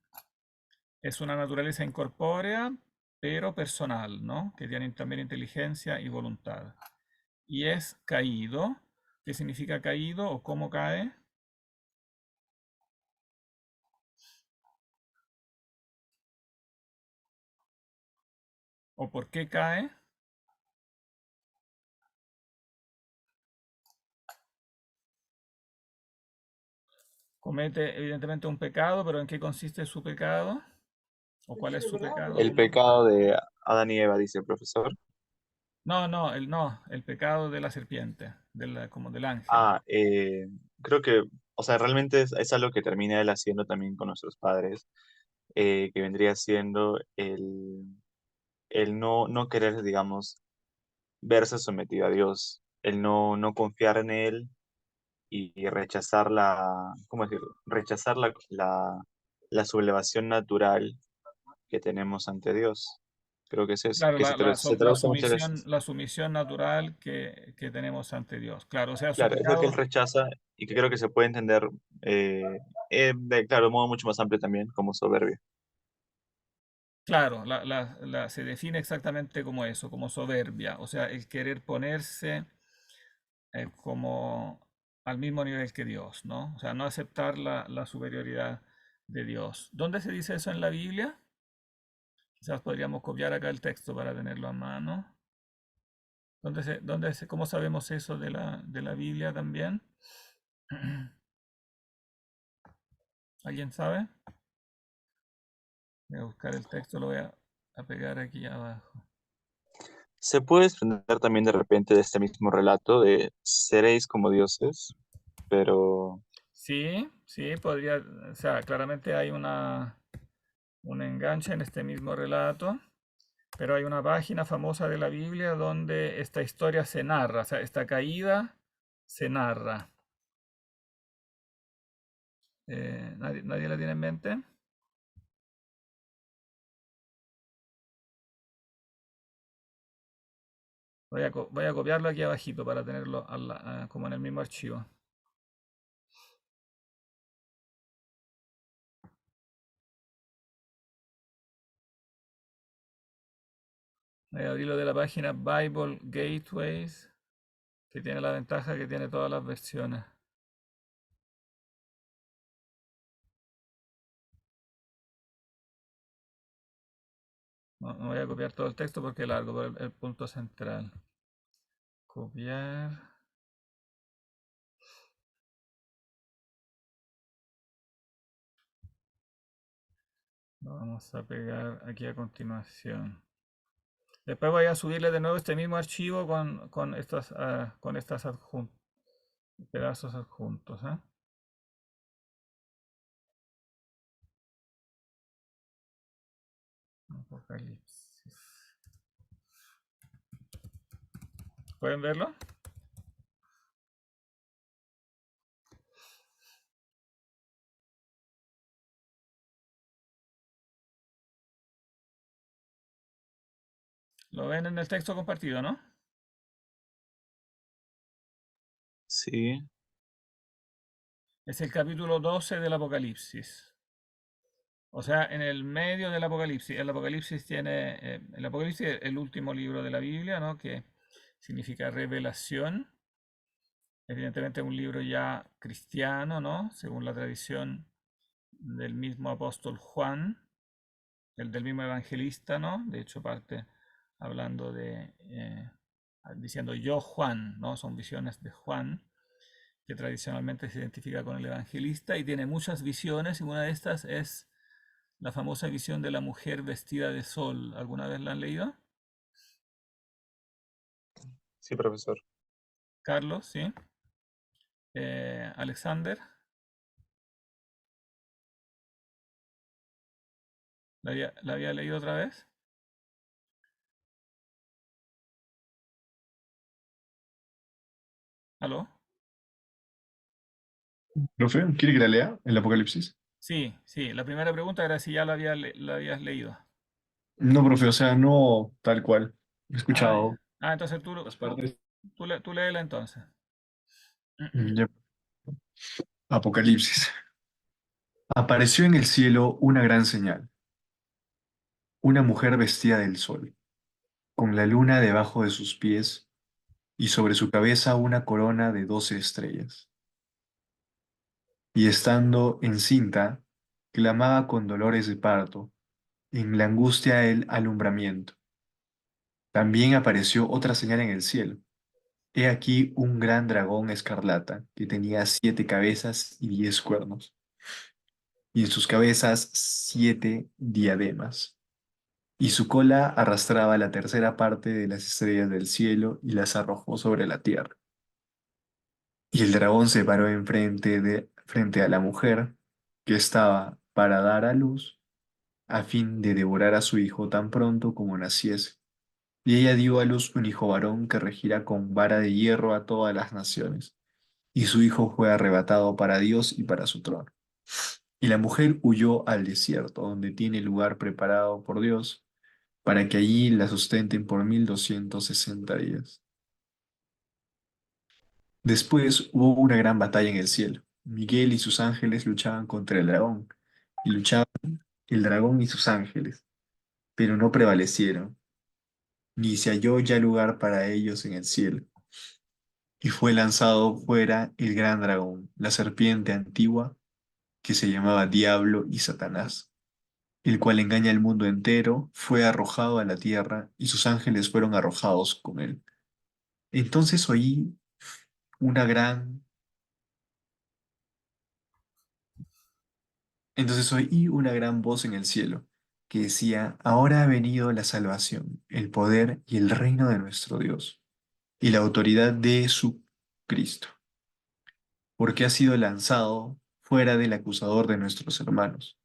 es una naturaleza incorpórea, pero personal, ¿no? Que tiene también inteligencia y voluntad. Y es caído. ¿Qué significa caído o cómo cae? ¿O por qué cae? Comete evidentemente un pecado, pero ¿en qué consiste su pecado? ¿O cuál es su pecado? El pecado de Adán y Eva, dice el profesor. No, el pecado de la serpiente, como del ángel. Ah, creo que, o sea, realmente es algo que termina él haciendo también con nuestros padres, que vendría siendo el no querer, digamos, verse sometido a Dios. el no confiar en él y rechazar ¿cómo decirlo? Rechazar la sublevación natural que tenemos ante Dios. Creo que es eso, Claro, que se traduce muchas veces. la sumisión natural que tenemos ante Dios. Claro, o sea, su Claro, es lo que él pecado, rechaza y que creo que se puede entender, claro, de modo mucho más amplio también, como soberbia. claro, se define exactamente como eso, como soberbia, o sea, el querer ponerse como al mismo nivel que Dios, ¿no? O sea, no aceptar la superioridad de Dios. ¿Dónde se dice eso en la Biblia? Quizás podríamos copiar acá el texto para tenerlo a mano. ¿Cómo sabemos eso de la Biblia también? ¿Alguien sabe? Voy a buscar el texto, lo voy a pegar aquí abajo. Se puede desprender también de repente de este mismo relato de seréis como dioses, pero Sí, sí, podría, o sea, claramente hay un enganche en este mismo relato, pero hay una página famosa de la Biblia donde esta historia se narra, o sea, esta caída se narra. ¿Nadie la tiene en mente? Voy a copiarlo aquí abajito para tenerlo como en el mismo archivo. Voy a abrirlo de la página Bible Gateways, que tiene la ventaja que tiene todas las versiones. No voy a copiar todo el texto porque es largo, pero el punto central. Copiar. Lo vamos a pegar aquí a continuación. Después voy a subirle de nuevo este mismo archivo con estas pedazos adjuntos. ¿Eh? Apocalipsis. ¿Pueden verlo? Lo ven en el texto compartido, ¿no? sí, Es el capítulo 12 del Apocalipsis. O sea, en el medio del Apocalipsis. El Apocalipsis es el último libro de la Biblia, ¿no? Que significa revelación. Evidentemente es un libro ya cristiano, ¿no? Según la tradición del mismo apóstol Juan, el del mismo evangelista, ¿no? De hecho, parte hablando diciendo yo Juan, ¿no? Son visiones de Juan, que tradicionalmente se identifica con el evangelista y tiene muchas visiones y una de estas es la famosa visión de la mujer vestida de sol. ¿Alguna vez la han leído? sí, profesor. Carlos, ¿sí? Alexander, la había leído otra vez? ¿Aló? Profe, ¿quiere que la lea? El Apocalipsis. Sí, sí. La primera pregunta era si ya la habías leído. No, profe, o sea, no tal cual. He Ah, escuchado ya. Ah, entonces las partes. tú léela entonces. Ya. Apocalipsis. Apareció en el cielo una gran señal, una mujer vestida del sol, con la luna debajo de sus pies y sobre su cabeza una corona de 12 estrellas. Y estando encinta, clamaba con dolores de parto, en la angustia del alumbramiento. También apareció otra señal en el cielo. He aquí un gran dragón escarlata que tenía 7 cabezas y 10 cuernos, y en sus cabezas 7 diademas, y su cola arrastraba la tercera parte de las estrellas del cielo y las arrojó sobre la tierra. Y el dragón se paró frente a la mujer que estaba para dar a luz, a fin de devorar a su hijo tan pronto como naciese. Y ella dio a luz un hijo varón que regirá con vara de hierro a todas las naciones. Y su hijo fue arrebatado para Dios y para su trono. Y la mujer huyó al desierto, donde tiene lugar preparado por Dios, para que allí la sustenten por 1260 días. Después hubo una gran batalla en el cielo. Miguel y sus ángeles luchaban contra el dragón, y luchaban el dragón y sus ángeles, pero no prevalecieron, ni se halló ya lugar para ellos en el cielo. Y fue lanzado fuera el gran dragón, la serpiente antigua, que se llamaba Diablo y Satanás, el cual engaña al mundo entero, fue arrojado a la tierra, y sus ángeles fueron arrojados con él. Entonces una gran, oí una gran voz en el cielo, que decía, ahora ha venido la salvación, el poder y el reino de nuestro Dios, y la autoridad de su Cristo, porque ha sido lanzado fuera del acusador de nuestros hermanos,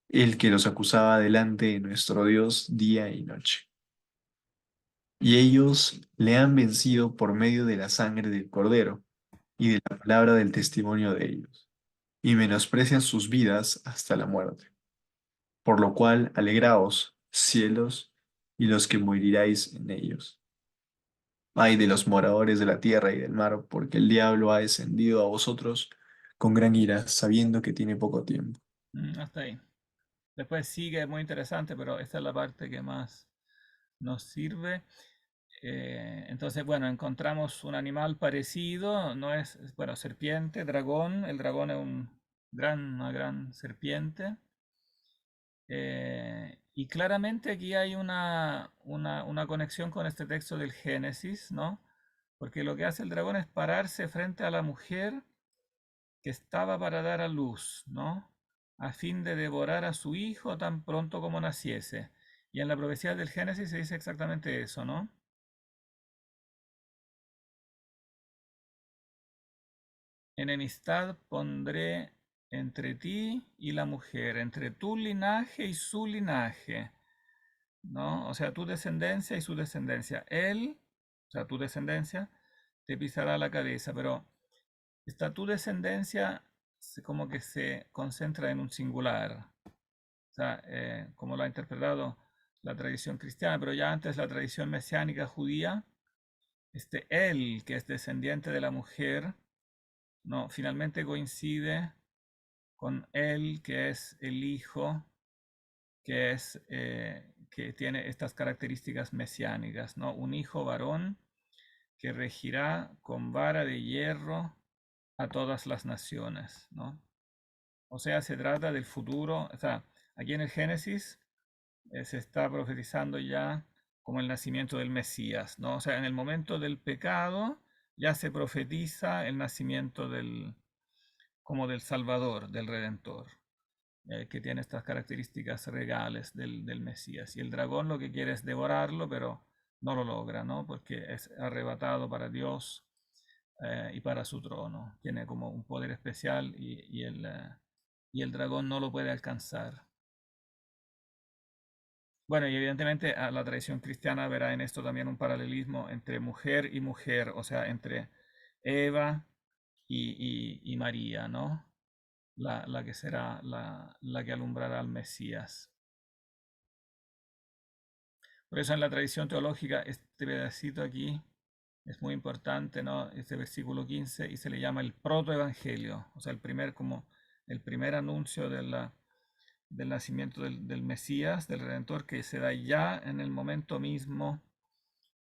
el que los acusaba delante de nuestro Dios día y noche. Y ellos le han vencido por medio de la sangre del Cordero y de la palabra del testimonio de ellos, y menosprecian sus vidas hasta la muerte. Por lo cual, alegraos, cielos, y los que moriráis en ellos. Ay de los moradores de la tierra y del mar, porque el diablo ha descendido a vosotros con gran ira, sabiendo que tiene poco tiempo. Hasta ahí. Después sigue muy interesante, pero esta es la parte que más nos sirve. Entonces, bueno, encontramos un animal parecido, no es, bueno, serpiente, dragón. El dragón es una gran serpiente. Y claramente aquí hay una conexión con este texto del Génesis, ¿no? Porque lo que hace el dragón es pararse frente a la mujer que estaba para dar a luz, ¿no? A fin de devorar a su hijo tan pronto como naciese. Y en la profecía del Génesis se dice exactamente eso, ¿no? Enemistad pondré entre ti y la mujer, entre tu linaje y su linaje, ¿no? O sea, tu descendencia y su descendencia. Él, o sea, tu descendencia, te pisará la cabeza, pero esta tu descendencia como que se concentra en un singular, o sea, como lo ha interpretado la tradición cristiana, pero ya antes la tradición mesiánica judía, él, que es descendiente de la mujer, no, finalmente coincide con él, que es el hijo, que tiene estas características mesiánicas, ¿no? Un hijo varón que regirá con vara de hierro a todas las naciones, ¿no? O sea, se trata del futuro, o sea, aquí en el Génesis se está profetizando ya como el nacimiento del Mesías, ¿no? O sea, en el momento del pecado ya se profetiza el nacimiento como del Salvador, del Redentor, que tiene estas características regales del Mesías. Y el dragón lo que quiere es devorarlo, pero no lo logra, ¿no? Porque es arrebatado para Dios y para su trono. Tiene como un poder especial y el dragón no lo puede alcanzar. Bueno, y evidentemente la tradición cristiana verá en esto también un paralelismo entre mujer y mujer, o sea, entre Eva y María, ¿no? La que será la que alumbrará al Mesías. Por eso en la tradición teológica este pedacito aquí es muy importante, ¿no? Este versículo 15 y se le llama el protoevangelio, o sea, el primer anuncio del nacimiento del Mesías, del Redentor, que se da ya en el momento mismo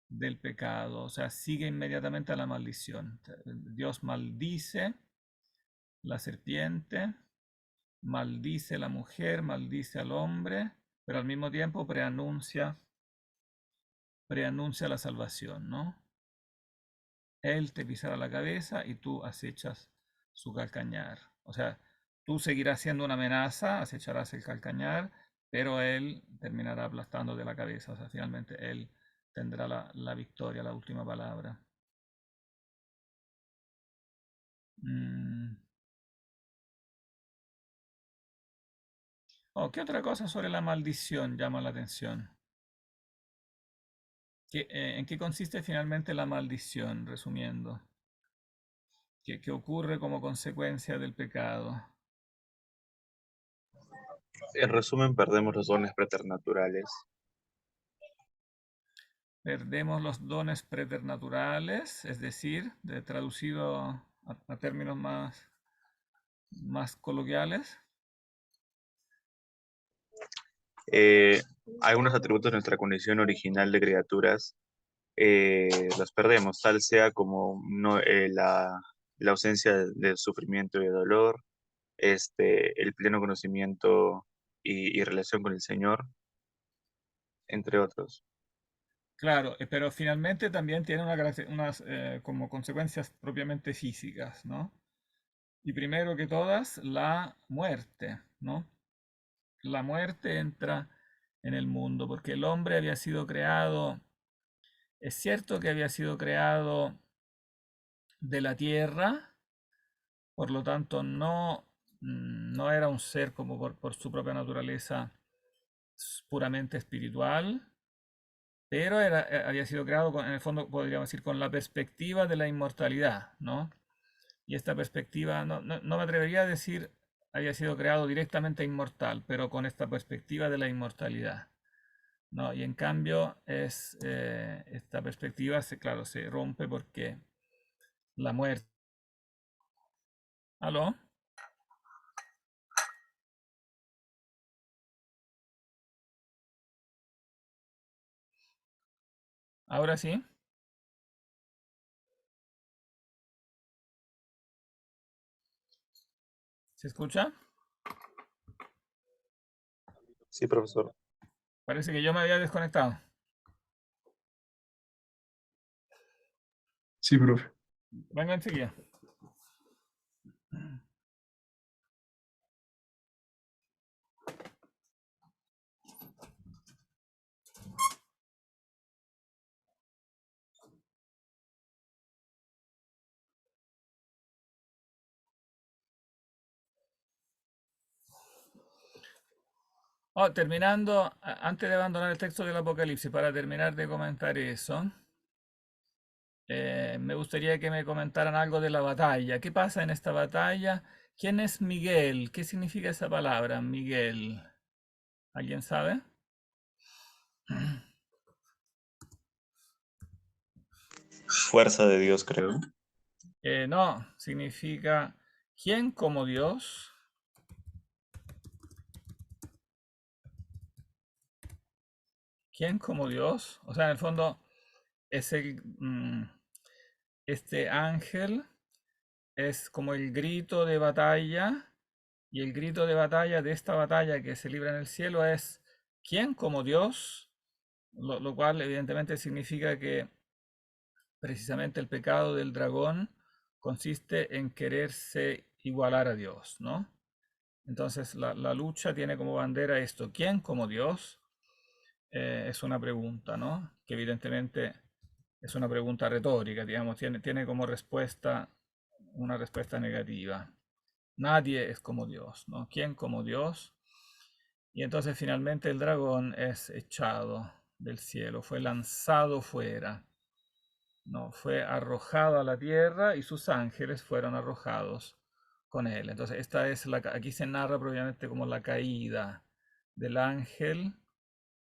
del pecado, o sea, sigue inmediatamente a la maldición. Dios maldice la serpiente, maldice la mujer, maldice al hombre, pero al mismo tiempo preanuncia la salvación, ¿no? Él te pisará la cabeza y tú acechas su calcañar. O sea, tú seguirás siendo una amenaza, acecharás el calcañar, pero él terminará aplastando de la cabeza. O sea, finalmente él tendrá la victoria, la última palabra. Mm. Oh, ¿qué otra cosa sobre la maldición llama la atención? ¿En qué consiste finalmente la maldición? Resumiendo, ¿qué ocurre como consecuencia del pecado? En resumen, perdemos los dones preternaturales. Perdemos los dones preternaturales, es decir, traducido a términos más coloquiales. Eh, Algunos atributos de nuestra condición original de criaturas los perdemos, tal sea como la ausencia de sufrimiento y de dolor, el pleno conocimiento y relación con el Señor, entre otros. Claro, pero finalmente también tiene unas como consecuencias propiamente físicas, ¿no? Y primero que todas, la muerte, ¿no? La muerte entra en el mundo, porque el hombre había sido creado, es cierto que había sido creado de la tierra, por lo tanto no era un ser como por su propia naturaleza puramente espiritual, pero había sido creado en el fondo, podríamos decir, con la perspectiva de la inmortalidad, ¿no? Y esta perspectiva, no me atrevería a decir había sido creado directamente inmortal, pero con esta perspectiva de la inmortalidad, ¿no? Y en cambio esta perspectiva, claro, se rompe porque la muerte... ¿Aló? ¿Ahora sí? ¿Se escucha? Sí, profesor. Parece que yo me había desconectado. Sí, profe. Venga enseguida. Oh, terminando, antes de abandonar el texto del Apocalipsis, para terminar de comentar eso, me gustaría que me comentaran algo de la batalla. ¿Qué pasa en esta batalla? ¿Quién es Miguel? ¿Qué significa esa palabra, Miguel? ¿Alguien sabe? Fuerza de Dios, creo. No, significa ¿quién como Dios? ¿Quién como Dios? O sea, en el fondo es este ángel es como el grito de batalla, y el grito de batalla de esta batalla que se libra en el cielo es ¿quién como Dios? Lo cual evidentemente significa que precisamente el pecado del dragón consiste en quererse igualar a Dios, ¿no? Entonces la lucha tiene como bandera esto, ¿quién como Dios? Es una pregunta, ¿no? Que evidentemente es una pregunta retórica, digamos, tiene como respuesta una respuesta negativa. Nadie es como Dios, ¿no? ¿Quién como Dios? Y entonces finalmente el dragón es echado del cielo, fue lanzado fuera, ¿no? Fue arrojado a la tierra y sus ángeles fueron arrojados con él. Entonces aquí se narra propiamente como la caída del ángel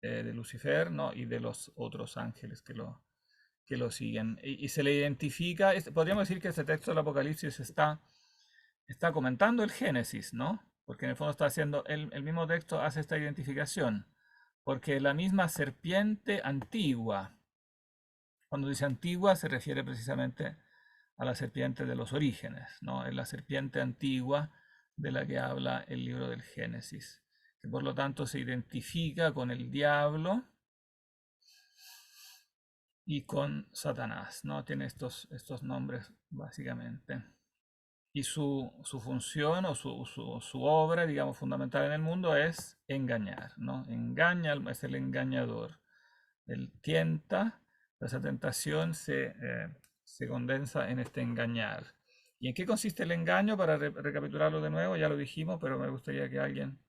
de Lucifer, ¿no? Y de los otros ángeles que lo siguen. Y se le identifica, podríamos decir que este texto del Apocalipsis está comentando el Génesis, ¿no? Porque en el fondo está haciendo, el mismo texto hace esta identificación, porque la misma serpiente antigua, cuando dice antigua se refiere precisamente a la serpiente de los orígenes, ¿no? Es la serpiente antigua de la que habla el libro del Génesis, que por lo tanto se identifica con el diablo y con Satanás, ¿no? Tiene estos nombres básicamente. Y su función o su obra, digamos, fundamental en el mundo es engañar, ¿no? Es el engañador. Él tienta, esa tentación se condensa en este engañar. ¿Y en qué consiste el engaño? Para recapitularlo de nuevo, ya lo dijimos, pero me gustaría que alguien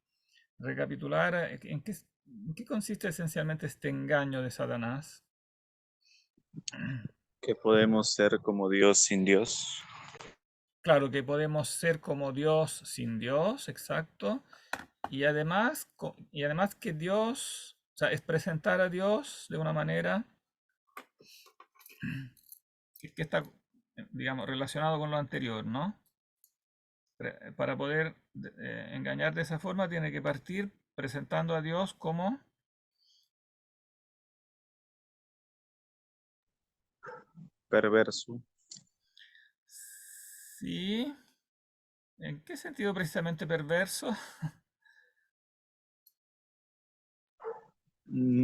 recapitulara. ¿En qué consiste esencialmente este engaño de Satanás? Que podemos ser como Dios sin Dios. Claro que podemos ser como Dios sin Dios, exacto. Y además que Dios, o sea, es presentar a Dios de una manera que está, digamos, relacionado con lo anterior, ¿no? Para poder engañar de esa forma tiene que partir presentando a Dios como... Perverso. Sí, ¿en qué sentido precisamente perverso?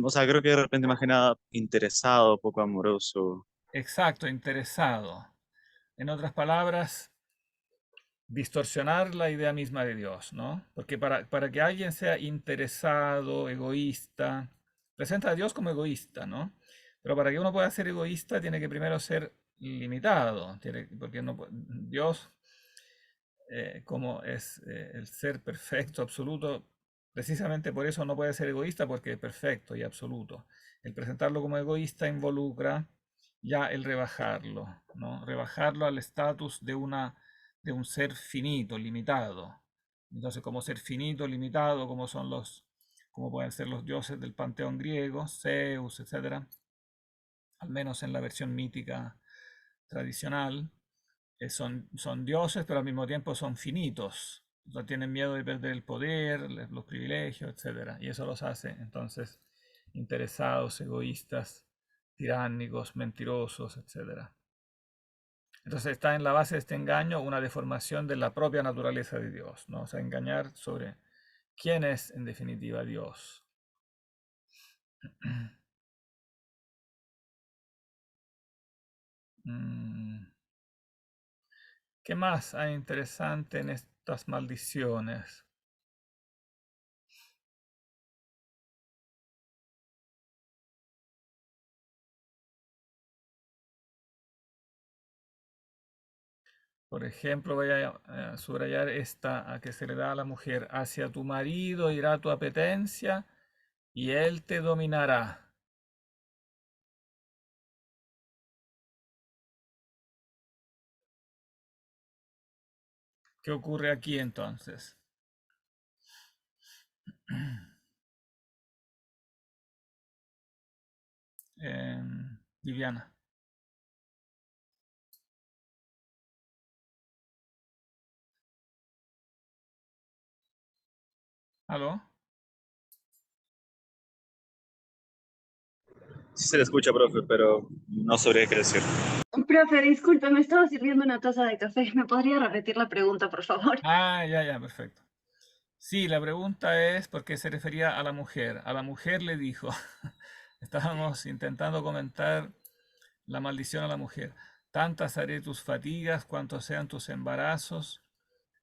O sea, creo que de repente más que nada interesado, poco amoroso. Exacto, interesado. En otras palabras, distorsionar la idea misma de Dios, ¿no? Porque para que alguien sea interesado, egoísta, presenta a Dios como egoísta, ¿no? Pero para que uno pueda ser egoísta tiene que primero ser limitado, porque Dios, como es el ser perfecto, absoluto, precisamente por eso no puede ser egoísta porque es perfecto y absoluto. El presentarlo como egoísta involucra ya el rebajarlo, ¿no? Rebajarlo al estatus de un ser finito, limitado. Entonces, como ser finito, limitado, como pueden ser los dioses del panteón griego, Zeus, etcétera, al menos en la versión mítica tradicional, son dioses, pero al mismo tiempo son finitos. O sea, tienen miedo de perder el poder, los privilegios, etcétera. Y eso los hace entonces interesados, egoístas, tiránicos, mentirosos, etcétera. Entonces está en la base de este engaño una deformación de la propia naturaleza de Dios, ¿no? O sea, engañar sobre quién es en definitiva Dios. Mm, ¿Qué más hay interesante en estas maldiciones? Por ejemplo, voy a subrayar esta a que se le da a la mujer. Hacia tu marido irá tu apetencia y él te dominará. ¿Qué ocurre aquí entonces? Viviana. ¿Aló? Sí se le escucha, profe, pero no sabría qué decir. Profe, disculpe, me estaba sirviendo una taza de café. ¿Me podría repetir la pregunta, por favor? Ah, ya, ya, perfecto. Sí, la pregunta es por qué se refería a la mujer. A la mujer le dijo, estábamos intentando comentar la maldición a la mujer. Tantas haré tus fatigas cuantos sean tus embarazos,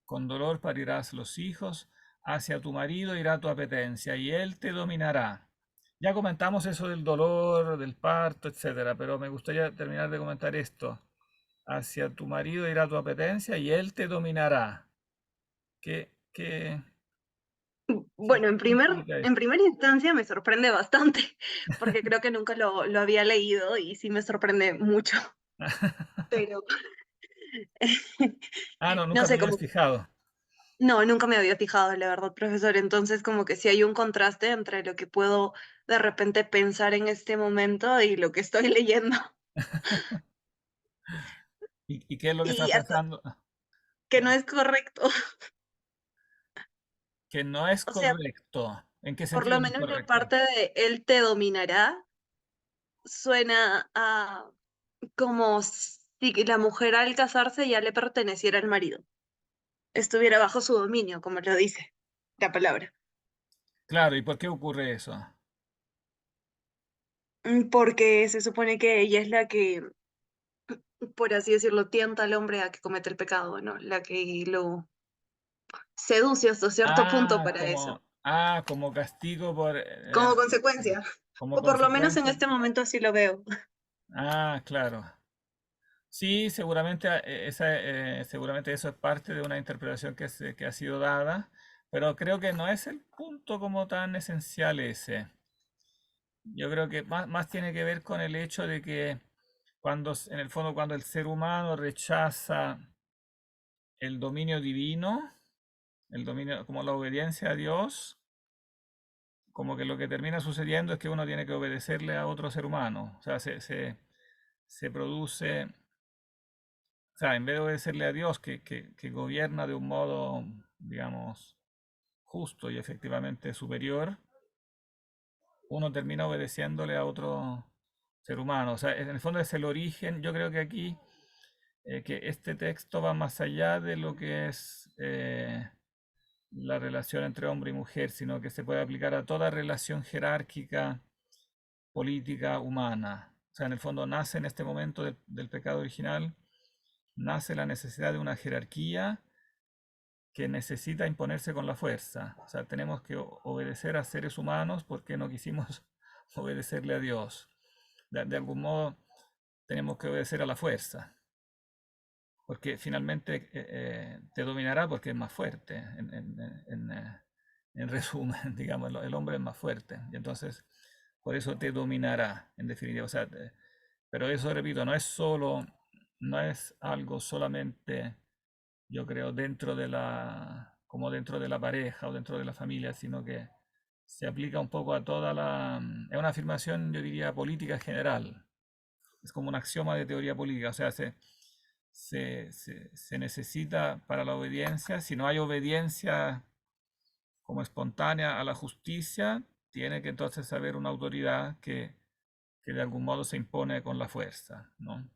con dolor parirás los hijos, hacia tu marido irá tu apetencia y él te dominará. Ya comentamos eso del dolor, del parto, etcétera, pero me gustaría terminar de comentar esto. Hacia tu marido irá tu apetencia y él te dominará. ¿Qué Bueno, significa en esto? primera instancia me sorprende bastante, porque creo que nunca lo había leído y sí me sorprende mucho. Pero Ah, no, no nunca te sé, habías como fijado. no, nunca me había fijado, la verdad, profesor. Entonces, como que sí hay un contraste entre lo que puedo de repente pensar en este momento y lo que estoy leyendo. ¿Y qué es lo que estás Y hasta pensando? que no es correcto. Que no es O sea, correcto. ¿En qué por sentido lo no es menos la correcto? parte de él te dominará suena a como si la mujer al casarse ya le perteneciera al marido, estuviera bajo su dominio, como lo dice la palabra. Claro, ¿y por qué ocurre eso? Porque se supone que ella es la que, por así decirlo, tienta al hombre a que cometa el pecado, ¿no? La que lo seduce hasta cierto punto Ah, para eso, como castigo por, como consecuencia. como O por lo menos en consecuencia. este momento así lo veo. Ah, claro. Sí, seguramente, seguramente eso es parte de una interpretación que ha sido dada, pero creo que no es el punto como tan esencial ese. Yo creo que más tiene que ver con el hecho de que en el fondo, cuando el ser humano rechaza el dominio divino, el dominio, como la obediencia a Dios, como que lo que termina sucediendo es que uno tiene que obedecerle a otro ser humano. O sea, se produce, o sea, en vez de obedecerle a Dios, que gobierna de un modo, digamos, justo y efectivamente superior, uno termina obedeciéndole a otro ser humano. O sea, en el fondo es el origen. Yo creo que aquí, que este texto va más allá de lo que es la relación entre hombre y mujer, sino que se puede aplicar a toda relación jerárquica, política, humana. O sea, en el fondo nace en este momento del pecado original, nace la necesidad de una jerarquía que necesita imponerse con la fuerza. O sea, tenemos que obedecer a seres humanos porque no quisimos obedecerle a Dios. De algún modo tenemos que obedecer a la fuerza, porque finalmente te dominará porque es más fuerte. En resumen, digamos, el hombre es más fuerte. Y entonces, por eso te dominará, en definitiva. O sea, pero eso, repito, no es algo solamente, yo creo, como dentro de la pareja o dentro de la familia, sino que se aplica un poco a es una afirmación, yo diría, política general. Es como un axioma de teoría política. O sea, se necesita para la obediencia, si no hay obediencia como espontánea a la justicia, tiene que entonces haber una autoridad que de algún modo se impone con la fuerza, ¿no?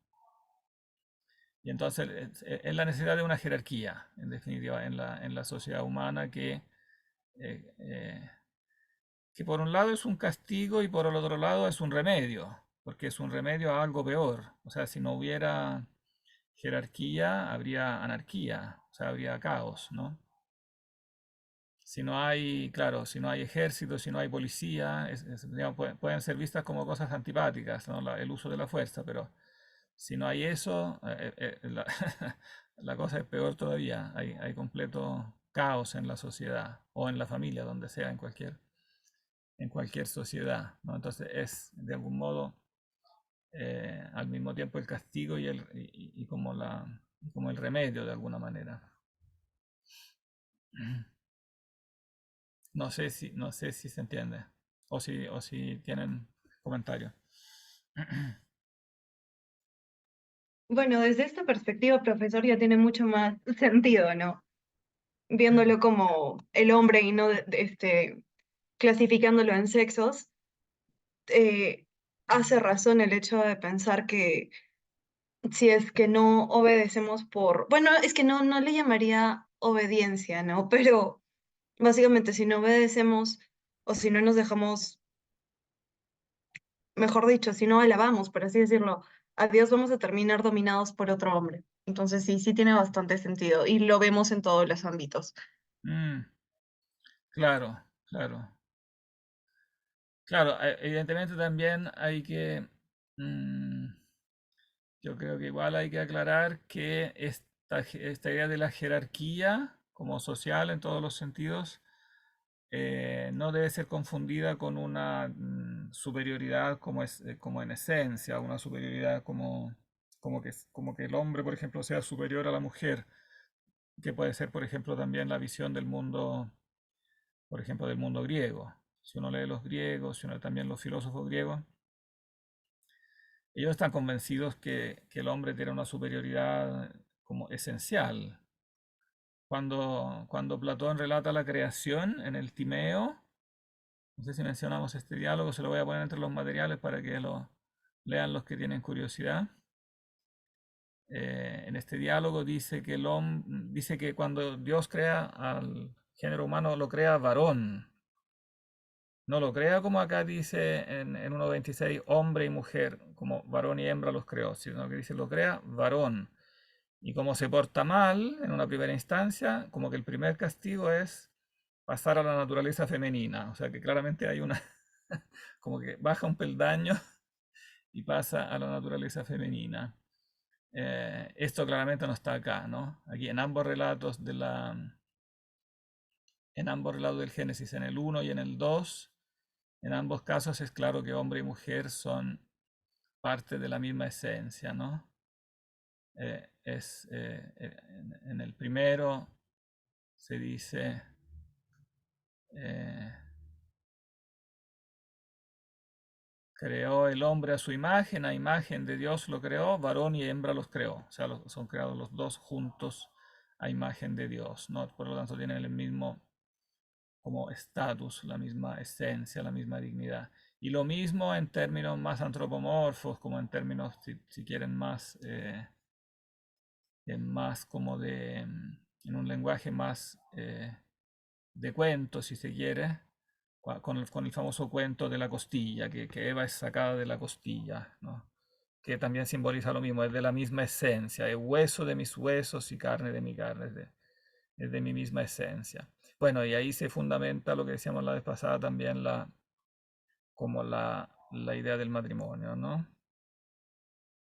Y entonces es la necesidad de una jerarquía, en definitiva, en la sociedad humana eh, eh, que por un lado es un castigo y por el otro lado es un remedio, porque es un remedio a algo peor. O sea, si no hubiera jerarquía, habría anarquía, o sea, habría caos, ¿no? Si no hay, claro, si no hay ejército, si no hay policía, digamos, pueden ser vistas como cosas antipáticas, ¿no? El uso de la fuerza, pero si no hay eso, la cosa es peor todavía. Hay completo caos en la sociedad o en la familia, donde sea, en cualquier sociedad, ¿no? Entonces es, de algún modo, al mismo tiempo el castigo y como el remedio, de alguna manera. No sé si se entiende o si tienen comentarios. Bueno, desde esta perspectiva, profesor, ya tiene mucho más sentido, ¿no? Viéndolo como el hombre y no clasificándolo en sexos, hace razón el hecho de pensar que si es que no obedecemos bueno, es que no le llamaría obediencia, ¿no? Pero básicamente si no obedecemos o si no nos dejamos, mejor dicho, si no alabamos, por así decirlo, a Dios, vamos a terminar dominados por otro hombre. Entonces sí tiene bastante sentido y lo vemos en todos los ámbitos. Mm, claro, claro. Claro, evidentemente también mm, yo creo que igual hay que aclarar que esta idea de la jerarquía como social en todos los sentidos no debe ser confundida con una superioridad como en esencia, una superioridad como que el hombre, por ejemplo, sea superior a la mujer, que puede ser, por ejemplo, también la visión del mundo, por ejemplo, del mundo griego. Si uno lee los griegos, si uno lee también los filósofos griegos, ellos están convencidos que el hombre tiene una superioridad como esencial. Cuando Platón relata la creación en el Timeo, no sé si mencionamos este diálogo, se lo voy a poner entre los materiales para que lo lean los que tienen curiosidad. En este diálogo dice que cuando Dios crea al género humano, lo crea varón. No lo crea como acá dice en 1.26, hombre y mujer, como varón y hembra los creó, sino que dice lo crea varón. Y como se porta mal en una primera instancia, como que el primer castigo es pasar a la naturaleza femenina. O sea que claramente hay como que baja un peldaño y pasa a la naturaleza femenina. Esto claramente no está acá, ¿no? Aquí en ambos relatos en ambos relatos del Génesis, en el 1 y en el 2, en ambos casos es claro que hombre y mujer son parte de la misma esencia, ¿no? En el primero se dice, creó el hombre a su imagen, a imagen de Dios lo creó, varón y hembra los creó, o sea, son creados los dos juntos a imagen de Dios, ¿no? Por lo tanto tienen el mismo como estatus, la misma esencia, la misma dignidad. Y lo mismo en términos más antropomorfos, como en términos, si quieren, más como en un lenguaje más de cuento, si se quiere, con el famoso cuento de la costilla, que Eva es sacada de la costilla, ¿no? Que también simboliza lo mismo, es de la misma esencia, es hueso de mis huesos y carne de mi carne, es de mi misma esencia. Bueno, y ahí se fundamenta lo que decíamos la vez pasada también, como la idea del matrimonio, ¿no?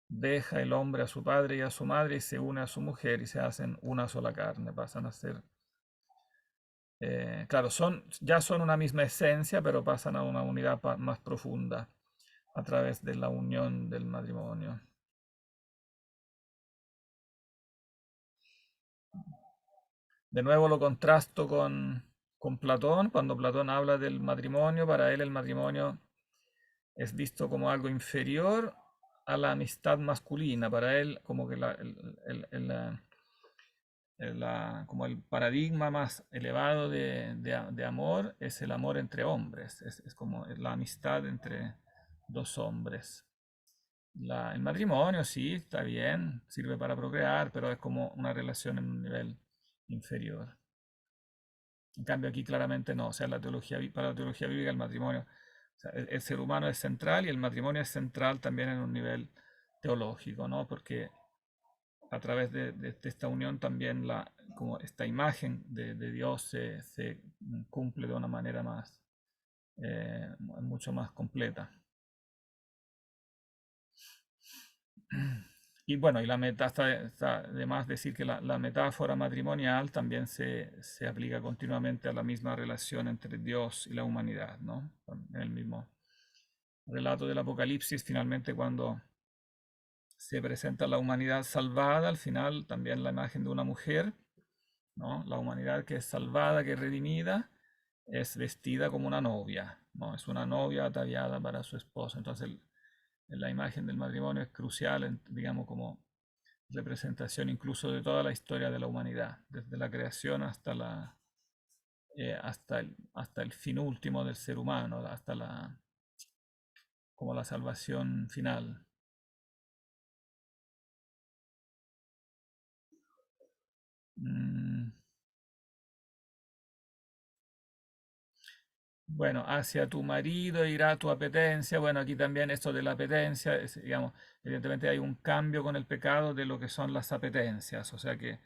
Deja el hombre a su padre y a su madre y se une a su mujer y se hacen una sola carne, pasan a ser, claro, ya son una misma esencia, pero pasan a una unidad más profunda a través de la unión del matrimonio. De nuevo lo contrasto con Platón. Cuando Platón habla del matrimonio, para él el matrimonio es visto como algo inferior a la amistad masculina. Para él, como que como el paradigma más elevado de amor es el amor entre hombres, es como la amistad entre dos hombres. El matrimonio sí, está bien, sirve para procrear, pero es como una relación en un nivel inferior. En cambio aquí claramente no, o sea, para la teología bíblica el matrimonio, o sea, el ser humano es central y el matrimonio es central también en un nivel teológico, ¿no? Porque a través de esta unión también como esta imagen de Dios se cumple de una manera mucho más completa. Y bueno, y está de más decir que la metáfora matrimonial también se aplica continuamente a la misma relación entre Dios y la humanidad, ¿no? En el mismo relato del Apocalipsis, finalmente cuando se presenta la humanidad salvada, al final también la imagen de una mujer, ¿no? La humanidad que es salvada, que es redimida, es vestida como una novia, ¿no? Es una novia ataviada para su esposo. Entonces, la imagen del matrimonio es crucial, digamos, como representación incluso de toda la historia de la humanidad, desde la creación hasta el fin último del ser humano, hasta como la salvación final. Bueno, hacia tu marido irá tu apetencia. Bueno, aquí también esto de la apetencia, digamos, evidentemente hay un cambio con el pecado de lo que son las apetencias, o sea que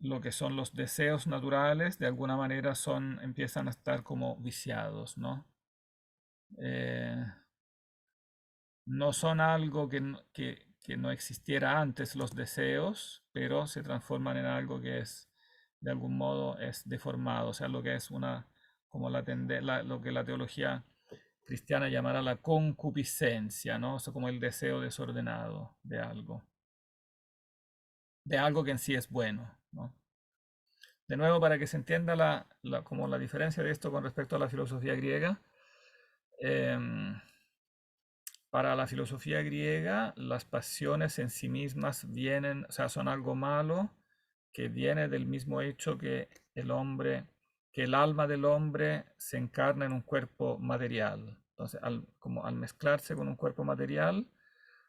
lo que son los deseos naturales de alguna manera empiezan a estar como viciados, ¿no? No son algo que no existiera antes los deseos, pero se transforman en algo que de algún modo es deformado, o sea, lo que es como lo que la teología cristiana llamará la concupiscencia, ¿no? O sea, como el deseo desordenado de algo que en sí es bueno, ¿no? De nuevo, para que se entienda como la diferencia de esto con respecto a la filosofía griega, para la filosofía griega, las pasiones en sí mismas vienen, o sea, son algo malo que viene del mismo hecho que el alma del hombre se encarna en un cuerpo material. Entonces, como al mezclarse con un cuerpo material,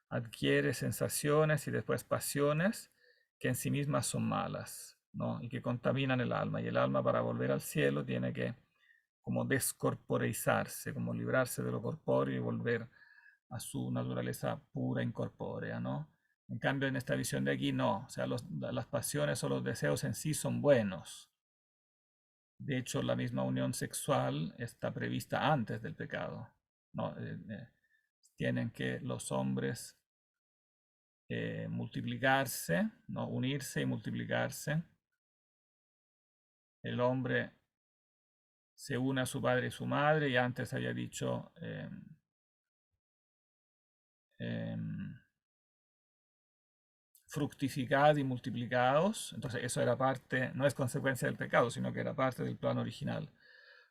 adquiere sensaciones y después pasiones que en sí mismas son malas, ¿no? Y que contaminan el alma. Y el alma, para volver al cielo, tiene que como descorporeizarse, como librarse de lo corpóreo y volver a su naturaleza pura incorpórea, ¿no? En cambio, en esta visión de aquí, no. O sea, las pasiones o los deseos en sí son buenos. De hecho, la misma unión sexual está prevista antes del pecado, ¿no? Tienen que los hombres multiplicarse, ¿no? Unirse y multiplicarse. El hombre se une a su padre y su madre, y antes había dicho fructificad y multiplicaos. Entonces eso era parte, no es consecuencia del pecado, sino que era parte del plan original.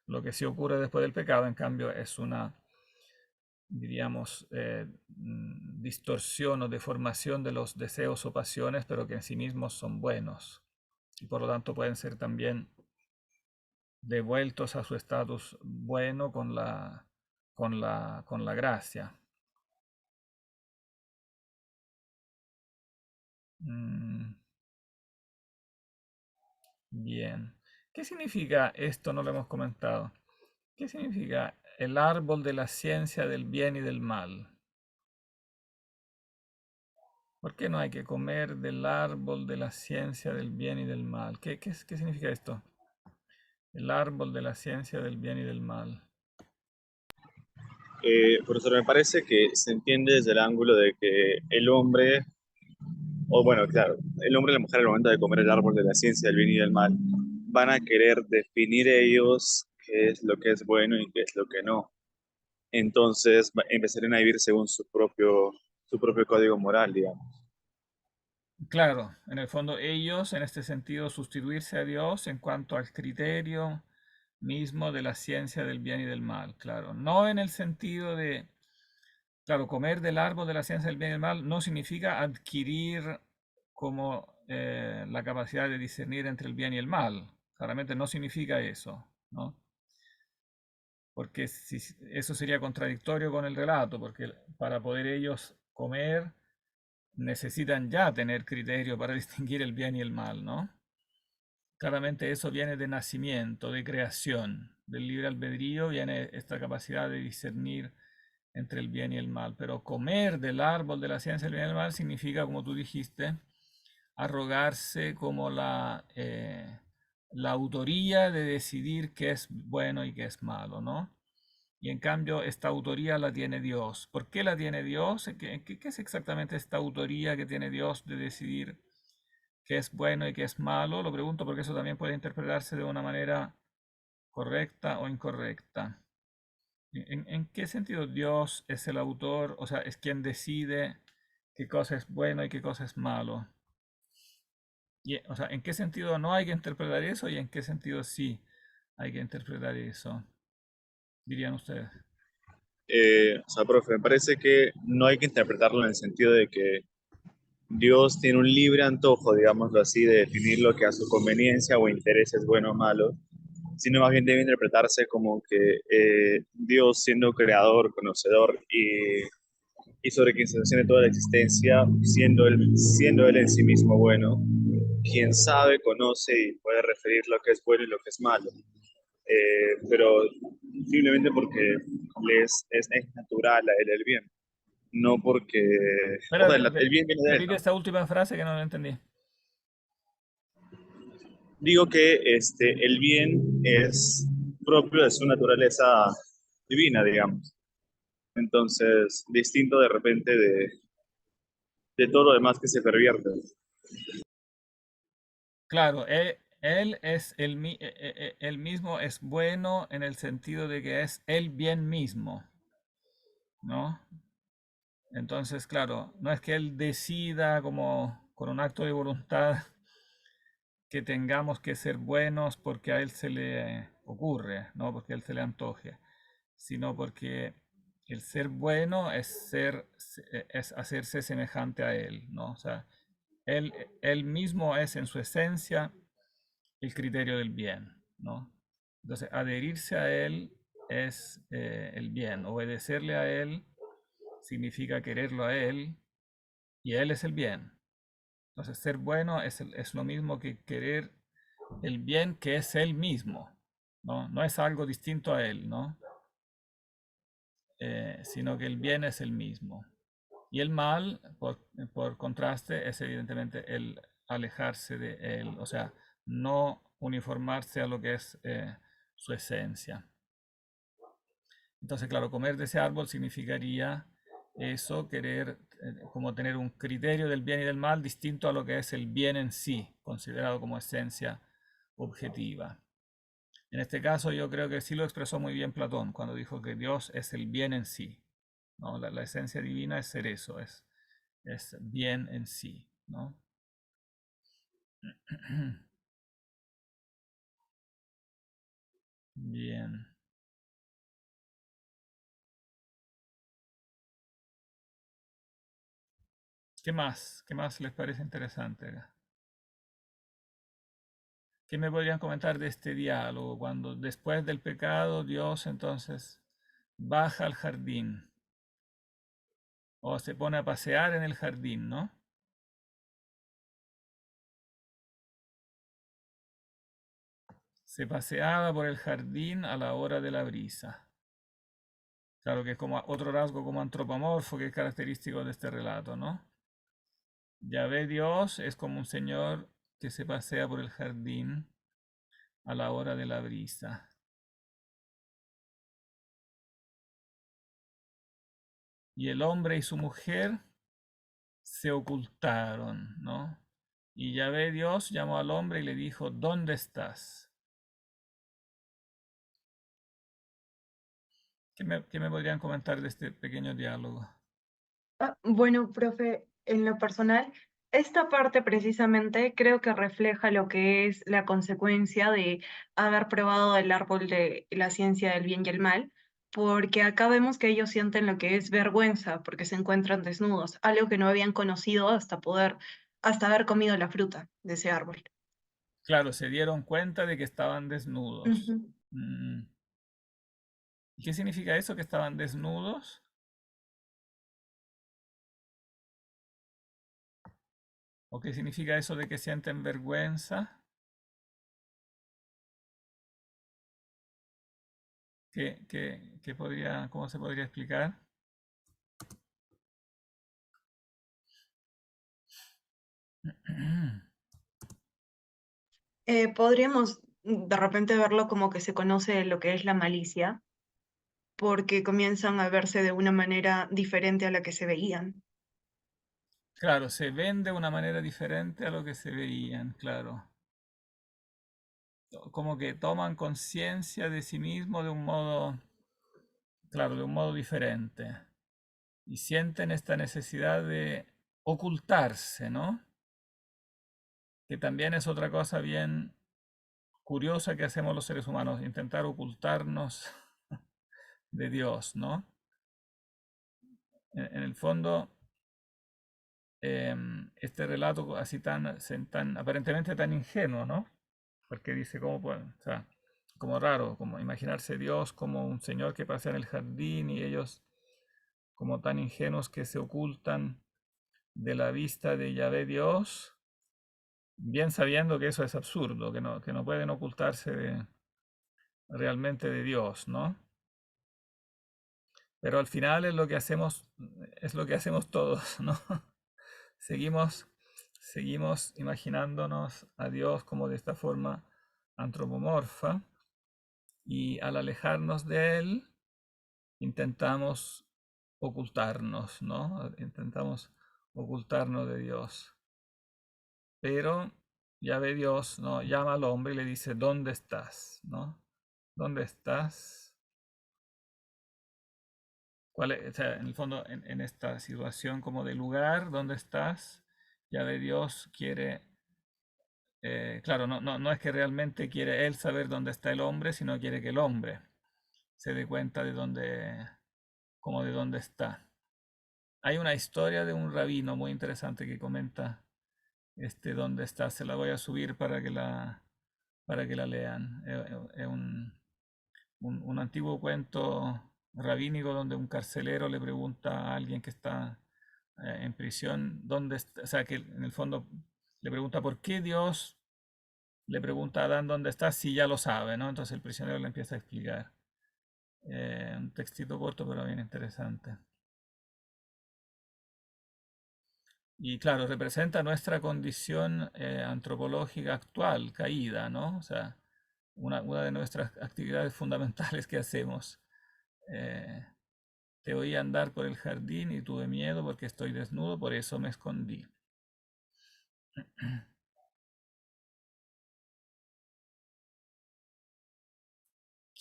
Lo que sí ocurre después del pecado, en cambio, es una, diríamos, distorsión o deformación de los deseos o pasiones, pero que en sí mismos son buenos y por lo tanto pueden ser también devueltos a su estatus bueno con la gracia. Bien. ¿Qué significa esto? No lo hemos comentado. ¿Qué significa el árbol de la ciencia del bien y del mal? ¿Por qué no hay que comer del árbol de la ciencia del bien y del mal? ¿Qué significa esto? El árbol de la ciencia del bien y del mal. Profesor, me parece que se entiende desde el ángulo de que el hombre, o bueno, claro, el hombre y la mujer al momento de comer el árbol de la ciencia del bien y del mal, van a querer definir ellos qué es lo que es bueno y qué es lo que no. Entonces empezarían a vivir según su propio código moral, digamos. Claro, en el fondo ellos, en este sentido, sustituirse a Dios en cuanto al criterio mismo de la ciencia del bien y del mal, claro. No en el sentido de, claro, comer del árbol de la ciencia del bien y del mal no significa adquirir como la capacidad de discernir entre el bien y el mal. Claramente no significa eso, ¿no? Porque eso sería contradictorio con el relato, porque para poder ellos comer necesitan ya tener criterio para distinguir el bien y el mal, ¿no? Claramente eso viene de nacimiento, de creación, del libre albedrío viene esta capacidad de discernir entre el bien y el mal. Pero comer del árbol de la ciencia del bien y el mal significa, como tú dijiste, arrogarse como la autoría de decidir qué es bueno y qué es malo, ¿no? Y en cambio esta autoría la tiene Dios. ¿Por qué la tiene Dios? ¿Qué es exactamente esta autoría que tiene Dios de decidir qué es bueno y qué es malo? Lo pregunto porque eso también puede interpretarse de una manera correcta o incorrecta. ¿En qué sentido Dios es el autor, o sea, es quien decide qué cosa es bueno y qué cosa es malo? O sea, ¿en qué sentido no hay que interpretar eso y en qué sentido sí hay que interpretar eso? Dirían ustedes. O sea, profe, me parece que no hay que interpretarlo en el sentido de que Dios tiene un libre antojo, digámoslo así, de definir lo que a su conveniencia o interés es bueno o malo, sino más bien debe interpretarse como que Dios, siendo creador, conocedor y sobre quien se sostiene toda la existencia, siendo él en sí mismo bueno, quien sabe, conoce y puede referir lo que es bueno y lo que es malo. Pero simplemente porque es natural a él el bien, no porque, o sea, Espera, el bien viene de él, repite ¿no? esta última frase que no la entendí. Digo que el bien es propio de su naturaleza divina, digamos. Entonces, distinto de repente de todo lo demás que se pervierte. Claro, él es él mismo es bueno en el sentido de que es el bien mismo, ¿no? Entonces, claro, no es que él decida como con un acto de voluntad que tengamos que ser buenos porque a él se le ocurre, no porque a él se le antoje, sino porque el ser bueno es hacerse semejante a él, ¿no? O sea, él mismo es en su esencia el criterio del bien, ¿no? Entonces, adherirse a él es el bien, obedecerle a él significa quererlo a él y él es el bien. Entonces, ser bueno es lo mismo que querer el bien que es él mismo, ¿no? No es algo distinto a él, ¿no? Sino que el bien es el mismo. Y el mal, por contraste, es evidentemente el alejarse de él, o sea, no uniformarse a lo que es su esencia. Entonces, claro, comer de ese árbol significaría eso, querer como tener un criterio del bien y del mal distinto a lo que es el bien en sí, considerado como esencia objetiva. En este caso yo creo que sí lo expresó muy bien Platón cuando dijo que Dios es el bien en sí, ¿no? La esencia divina es ser eso, es bien en sí, ¿no? Bien. ¿Qué más? ¿Qué más les parece interesante acá? ¿Qué me podrían comentar de este diálogo? Cuando después del pecado Dios entonces baja al jardín o se pone a pasear en el jardín, ¿no? Se paseaba por el jardín a la hora de la brisa. Claro que es como otro rasgo como antropomorfo que es característico de este relato, ¿no? Yahvé Dios es como un señor que se pasea por el jardín a la hora de la brisa. Y el hombre y su mujer se ocultaron, ¿no? Y Yahvé Dios llamó al hombre y le dijo, ¿dónde estás? ¿Qué me podrían comentar de este pequeño diálogo? Bueno, profe, en lo personal, esta parte precisamente creo que refleja lo que es la consecuencia de haber probado el árbol de la ciencia del bien y el mal, porque acá vemos que ellos sienten lo que es vergüenza porque se encuentran desnudos, algo que no habían conocido hasta haber comido la fruta de ese árbol. Claro, se dieron cuenta de que estaban desnudos. Ujú. Mm. ¿Y qué significa eso, que estaban desnudos? ¿O qué significa eso de que sienten vergüenza? ¿Cómo se podría explicar? Podríamos de repente verlo como que se conoce lo que es la malicia, porque comienzan a verse de una manera diferente a la que se veían. Claro, se ven de una manera diferente a lo que se veían, claro. Como que toman conciencia de sí mismos de un modo, claro, de un modo diferente. Y sienten esta necesidad de ocultarse, ¿no? Que también es otra cosa bien curiosa que hacemos los seres humanos, intentar ocultarnos de Dios, ¿no? En el fondo, este relato así tan aparentemente tan ingenuo, ¿no? Porque dice cómo pueden, o sea, como raro, como imaginarse Dios como un señor que pasea en el jardín y ellos como tan ingenuos que se ocultan de la vista de Yahvé Dios, bien sabiendo que eso es absurdo, que no pueden ocultarse realmente de Dios, ¿no? Pero al final es lo que hacemos todos, ¿no? Seguimos, seguimos imaginándonos a Dios como de esta forma antropomorfa y al alejarnos de Él intentamos ocultarnos, ¿no? Intentamos ocultarnos de Dios. Pero ya ve Dios, ¿no? Llama al hombre y le dice, ¿dónde estás? ¿No? ¿Dónde estás? O sea, en el fondo, en esta situación como de lugar, ¿dónde estás? Ya ve Dios quiere, claro, no es que realmente quiere él saber dónde está el hombre, sino quiere que el hombre se dé cuenta de dónde, como de dónde está. Hay una historia de un rabino muy interesante que comenta dónde está. Se la voy a subir para que la lean. Es un antiguo cuento rabínico donde un carcelero le pregunta a alguien que está en prisión dónde está, o sea, que en el fondo le pregunta por qué Dios le pregunta a Adán dónde está si ya lo sabe, ¿no? Entonces el prisionero le empieza a explicar. Un textito corto pero bien interesante. Y claro, representa nuestra condición antropológica actual, caída, ¿no? O sea, una de nuestras actividades fundamentales que hacemos. Eh, Te oí andar por el jardín y tuve miedo porque estoy desnudo, por eso me escondí.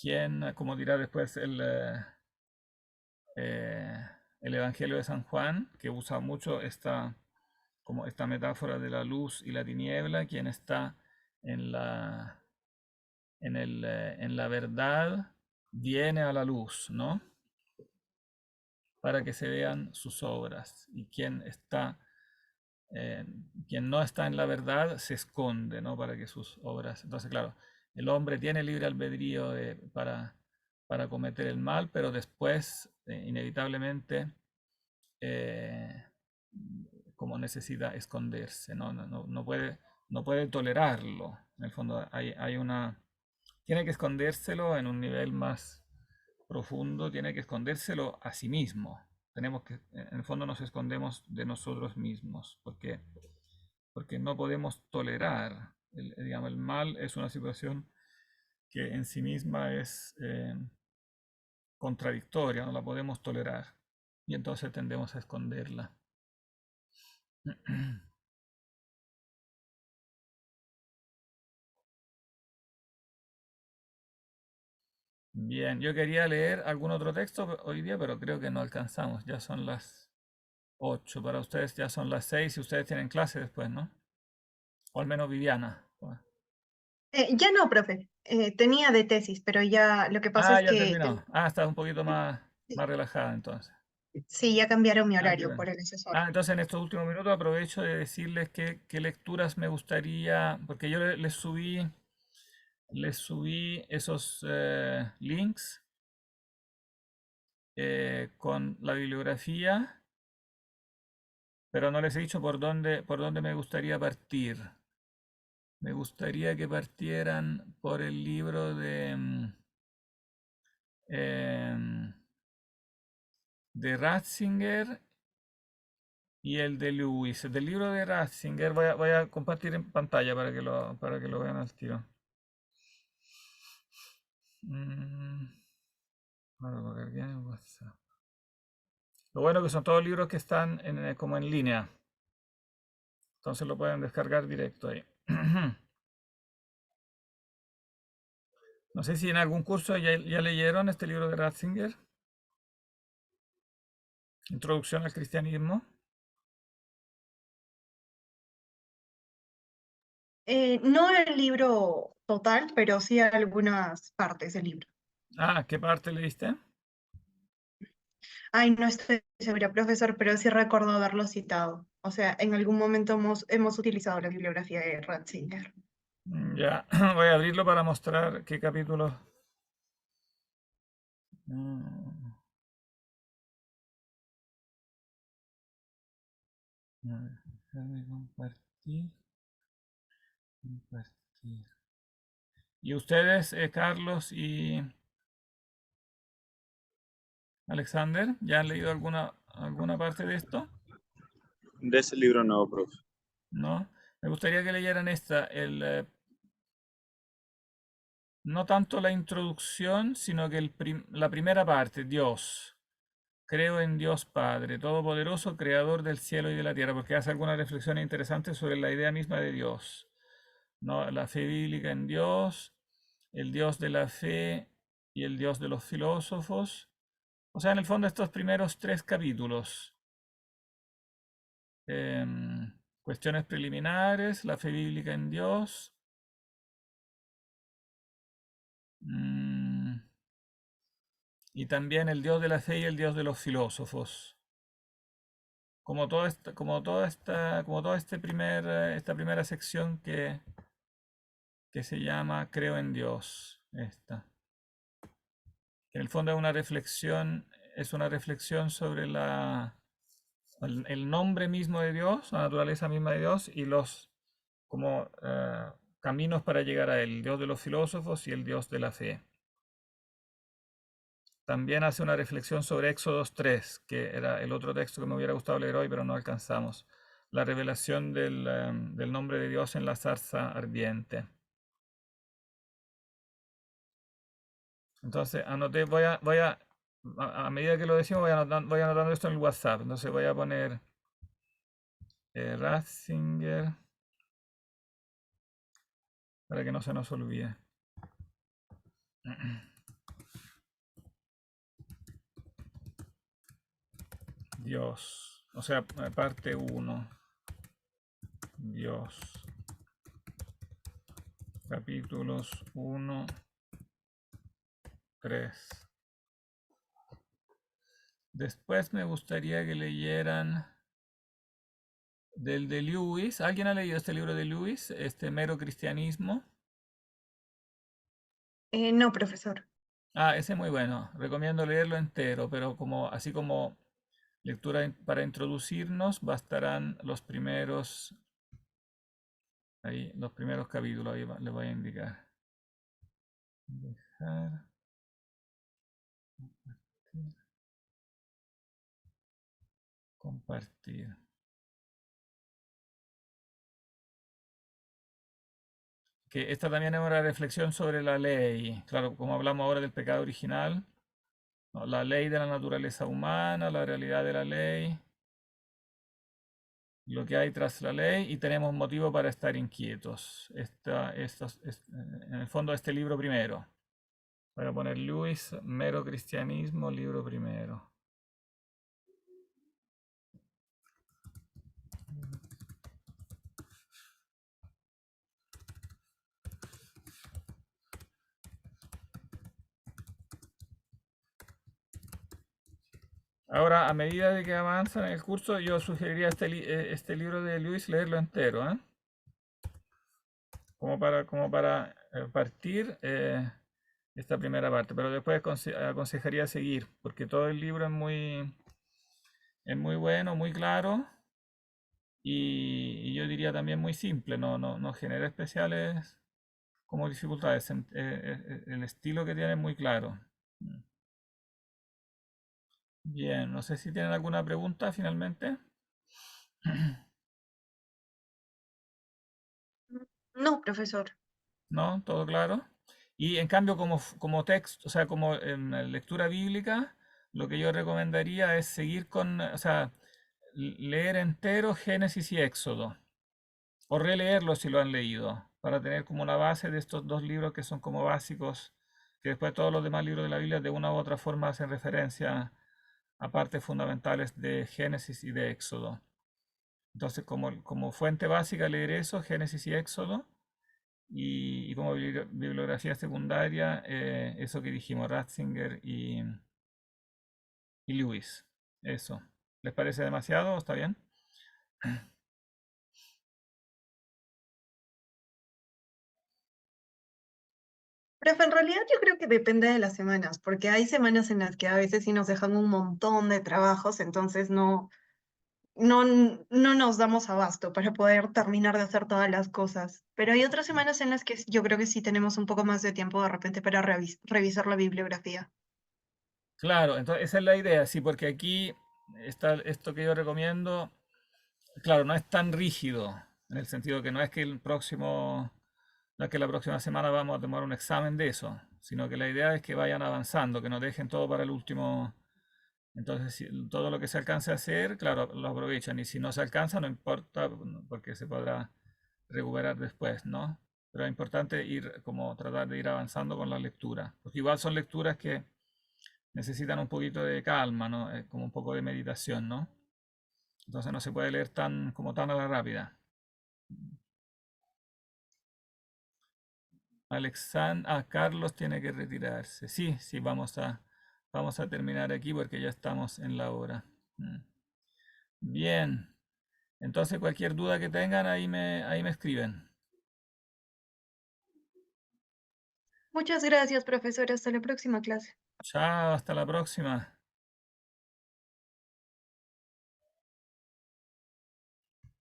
quien, como dirá después el Evangelio de San Juan, que usa mucho como esta metáfora de la luz y la tiniebla, quien está en en la verdad, viene a la luz, ¿no? Para que se vean sus obras. Y quien no está en la verdad se esconde, ¿no? Para que sus obras. Entonces, claro, el hombre tiene libre albedrío para cometer el mal, pero después, inevitablemente, eh, como necesita esconderse, ¿no? No puede tolerarlo. En el fondo, tiene que escondérselo en un nivel más profundo, tiene que escondérselo a sí mismo. En el fondo nos escondemos de nosotros mismos, porque no podemos tolerar. Digamos, el mal es una situación que en sí misma es contradictoria, no la podemos tolerar. Y entonces tendemos a esconderla. Bien, yo quería leer algún otro texto hoy día, pero creo que no alcanzamos. Ya son las 8. Para ustedes ya son las 6 y ustedes tienen clase después, ¿no? O al menos Viviana. Ya no, profe. Tenía de tesis, pero ya lo que pasa Ah, es ya que terminó. Ah, estás un poquito más relajada entonces. sí, ya cambiaron mi Ah, qué horario bueno. por el asesor. Ah, entonces en estos últimos minutos aprovecho de decirles qué lecturas me gustaría, porque yo les subí esos links con la bibliografía, pero no les he dicho por dónde me gustaría partir. Me gustaría que partieran por el libro em, de Ratzinger y el de Lewis. Del libro de Ratzinger voy a compartir en pantalla para que lo vean al tiro. Ahora lo cargué en WhatsApp. Lo bueno que son todos libros que están como en línea. Entonces lo pueden descargar directo ahí. No sé si en algún curso ya leyeron este libro de Ratzinger. Introducción al cristianismo. No el libro total, pero sí algunas partes del libro. Ah, ¿qué parte leíste? Ay, no estoy segura, profesor, pero sí recuerdo haberlo citado. O sea, en algún momento hemos utilizado la bibliografía de Ratzinger. Ya, voy a abrirlo para mostrar qué capítulo. Déjame compartir. Compartir. ¿Y ustedes, Carlos y Alexander, ya han leído alguna parte de esto? De ese libro no, profe. ¿No? Me gustaría que leyeran esta, no tanto la introducción, sino que la primera parte, Dios. Creo en Dios Padre, Todopoderoso, Creador del cielo y de la tierra, porque hace algunas reflexiones interesantes sobre la idea misma de Dios, ¿no? La fe bíblica en Dios, el Dios de la fe y el Dios de los filósofos. O sea, en el fondo estos primeros 3 capítulos. Cuestiones preliminares, la fe bíblica en Dios. Y también el Dios de la fe y el Dios de los filósofos. Como toda esta primera sección que se llama Creo en Dios. Esta. En el fondo es una reflexión sobre el nombre mismo de Dios, la naturaleza misma de Dios y los como caminos para llegar a él, el Dios de los filósofos y el Dios de la fe. También hace una reflexión sobre Éxodos 3, que era el otro texto que me hubiera gustado leer hoy, pero no alcanzamos. La revelación del nombre de Dios en la zarza ardiente. Entonces, anoté, a medida que lo decimos, voy anotando esto en el WhatsApp. Entonces voy a poner Ratzinger para que no se nos olvide. Dios. O sea, parte 1. Dios. Capítulos 1, 3. Después me gustaría que leyeran del de Lewis. ¿Alguien ha leído este libro de Lewis? Este Mero Cristianismo. No, profesor. Ah, ese es muy bueno. Recomiendo leerlo entero, pero así como lectura para introducirnos, bastarán los primeros, ahí, los primeros capítulos, ahí les voy a indicar. Dejar, compartir. Que esta también es una reflexión sobre la ley. Claro, como hablamos ahora del pecado original, ¿no? La ley de la naturaleza humana, la realidad de la ley, lo que hay tras la ley, y tenemos motivo para estar inquietos. En el fondo, este libro primero. Voy a poner Lewis, Mero Cristianismo, libro primero. Ahora, a medida de que avanzan en el curso, yo sugeriría este libro de Lewis leerlo entero, ¿eh? Como para partir esta primera parte, pero después aconsejaría seguir, porque todo el libro es muy bueno, muy claro, y yo diría también muy simple, no genera especiales como dificultades. El estilo que tiene es muy claro. Bien, no sé si tienen alguna pregunta finalmente. No, profesor. ¿No? ¿Todo claro? Y en cambio, como texto, o sea, como en la lectura bíblica, lo que yo recomendaría es seguir o sea, leer entero Génesis y Éxodo, o releerlo si lo han leído, para tener como una base de estos dos libros que son como básicos, que después todos los demás libros de la Biblia de una u otra forma hacen referencia a partes fundamentales de Génesis y de Éxodo. Entonces, como fuente básica, leer eso, Génesis y Éxodo. Y como bibliografía secundaria, eso que dijimos, Ratzinger y Lewis. Eso. ¿Les parece demasiado? ¿Está bien? Profe, en realidad yo creo que depende de las semanas, porque hay semanas en las que a veces sí nos dejan un montón de trabajos, entonces no nos damos abasto para poder terminar de hacer todas las cosas. Pero hay otras semanas en las que yo creo que sí tenemos un poco más de tiempo de repente para revisar la bibliografía. Claro, entonces esa es la idea, sí, porque aquí está esto que yo recomiendo, claro, no es tan rígido, en el sentido que no es que no es que la próxima semana vamos a tomar un examen de eso, sino que la idea es que vayan avanzando, que no dejen todo para el último. Entonces, todo lo que se alcance a hacer, claro, lo aprovechan. Y si no se alcanza, no importa, porque se podrá recuperar después, ¿no? Pero es importante como tratar de ir avanzando con la lectura. Porque igual son lecturas que necesitan un poquito de calma, ¿no? Como un poco de meditación, ¿no? Entonces no se puede leer tan a la rápida. Carlos tiene que retirarse. Sí, sí, vamos a terminar aquí porque ya estamos en la hora. Bien. Entonces, cualquier duda que tengan, ahí me escriben. Muchas gracias, profesor. Hasta la próxima clase. Chao, hasta la próxima.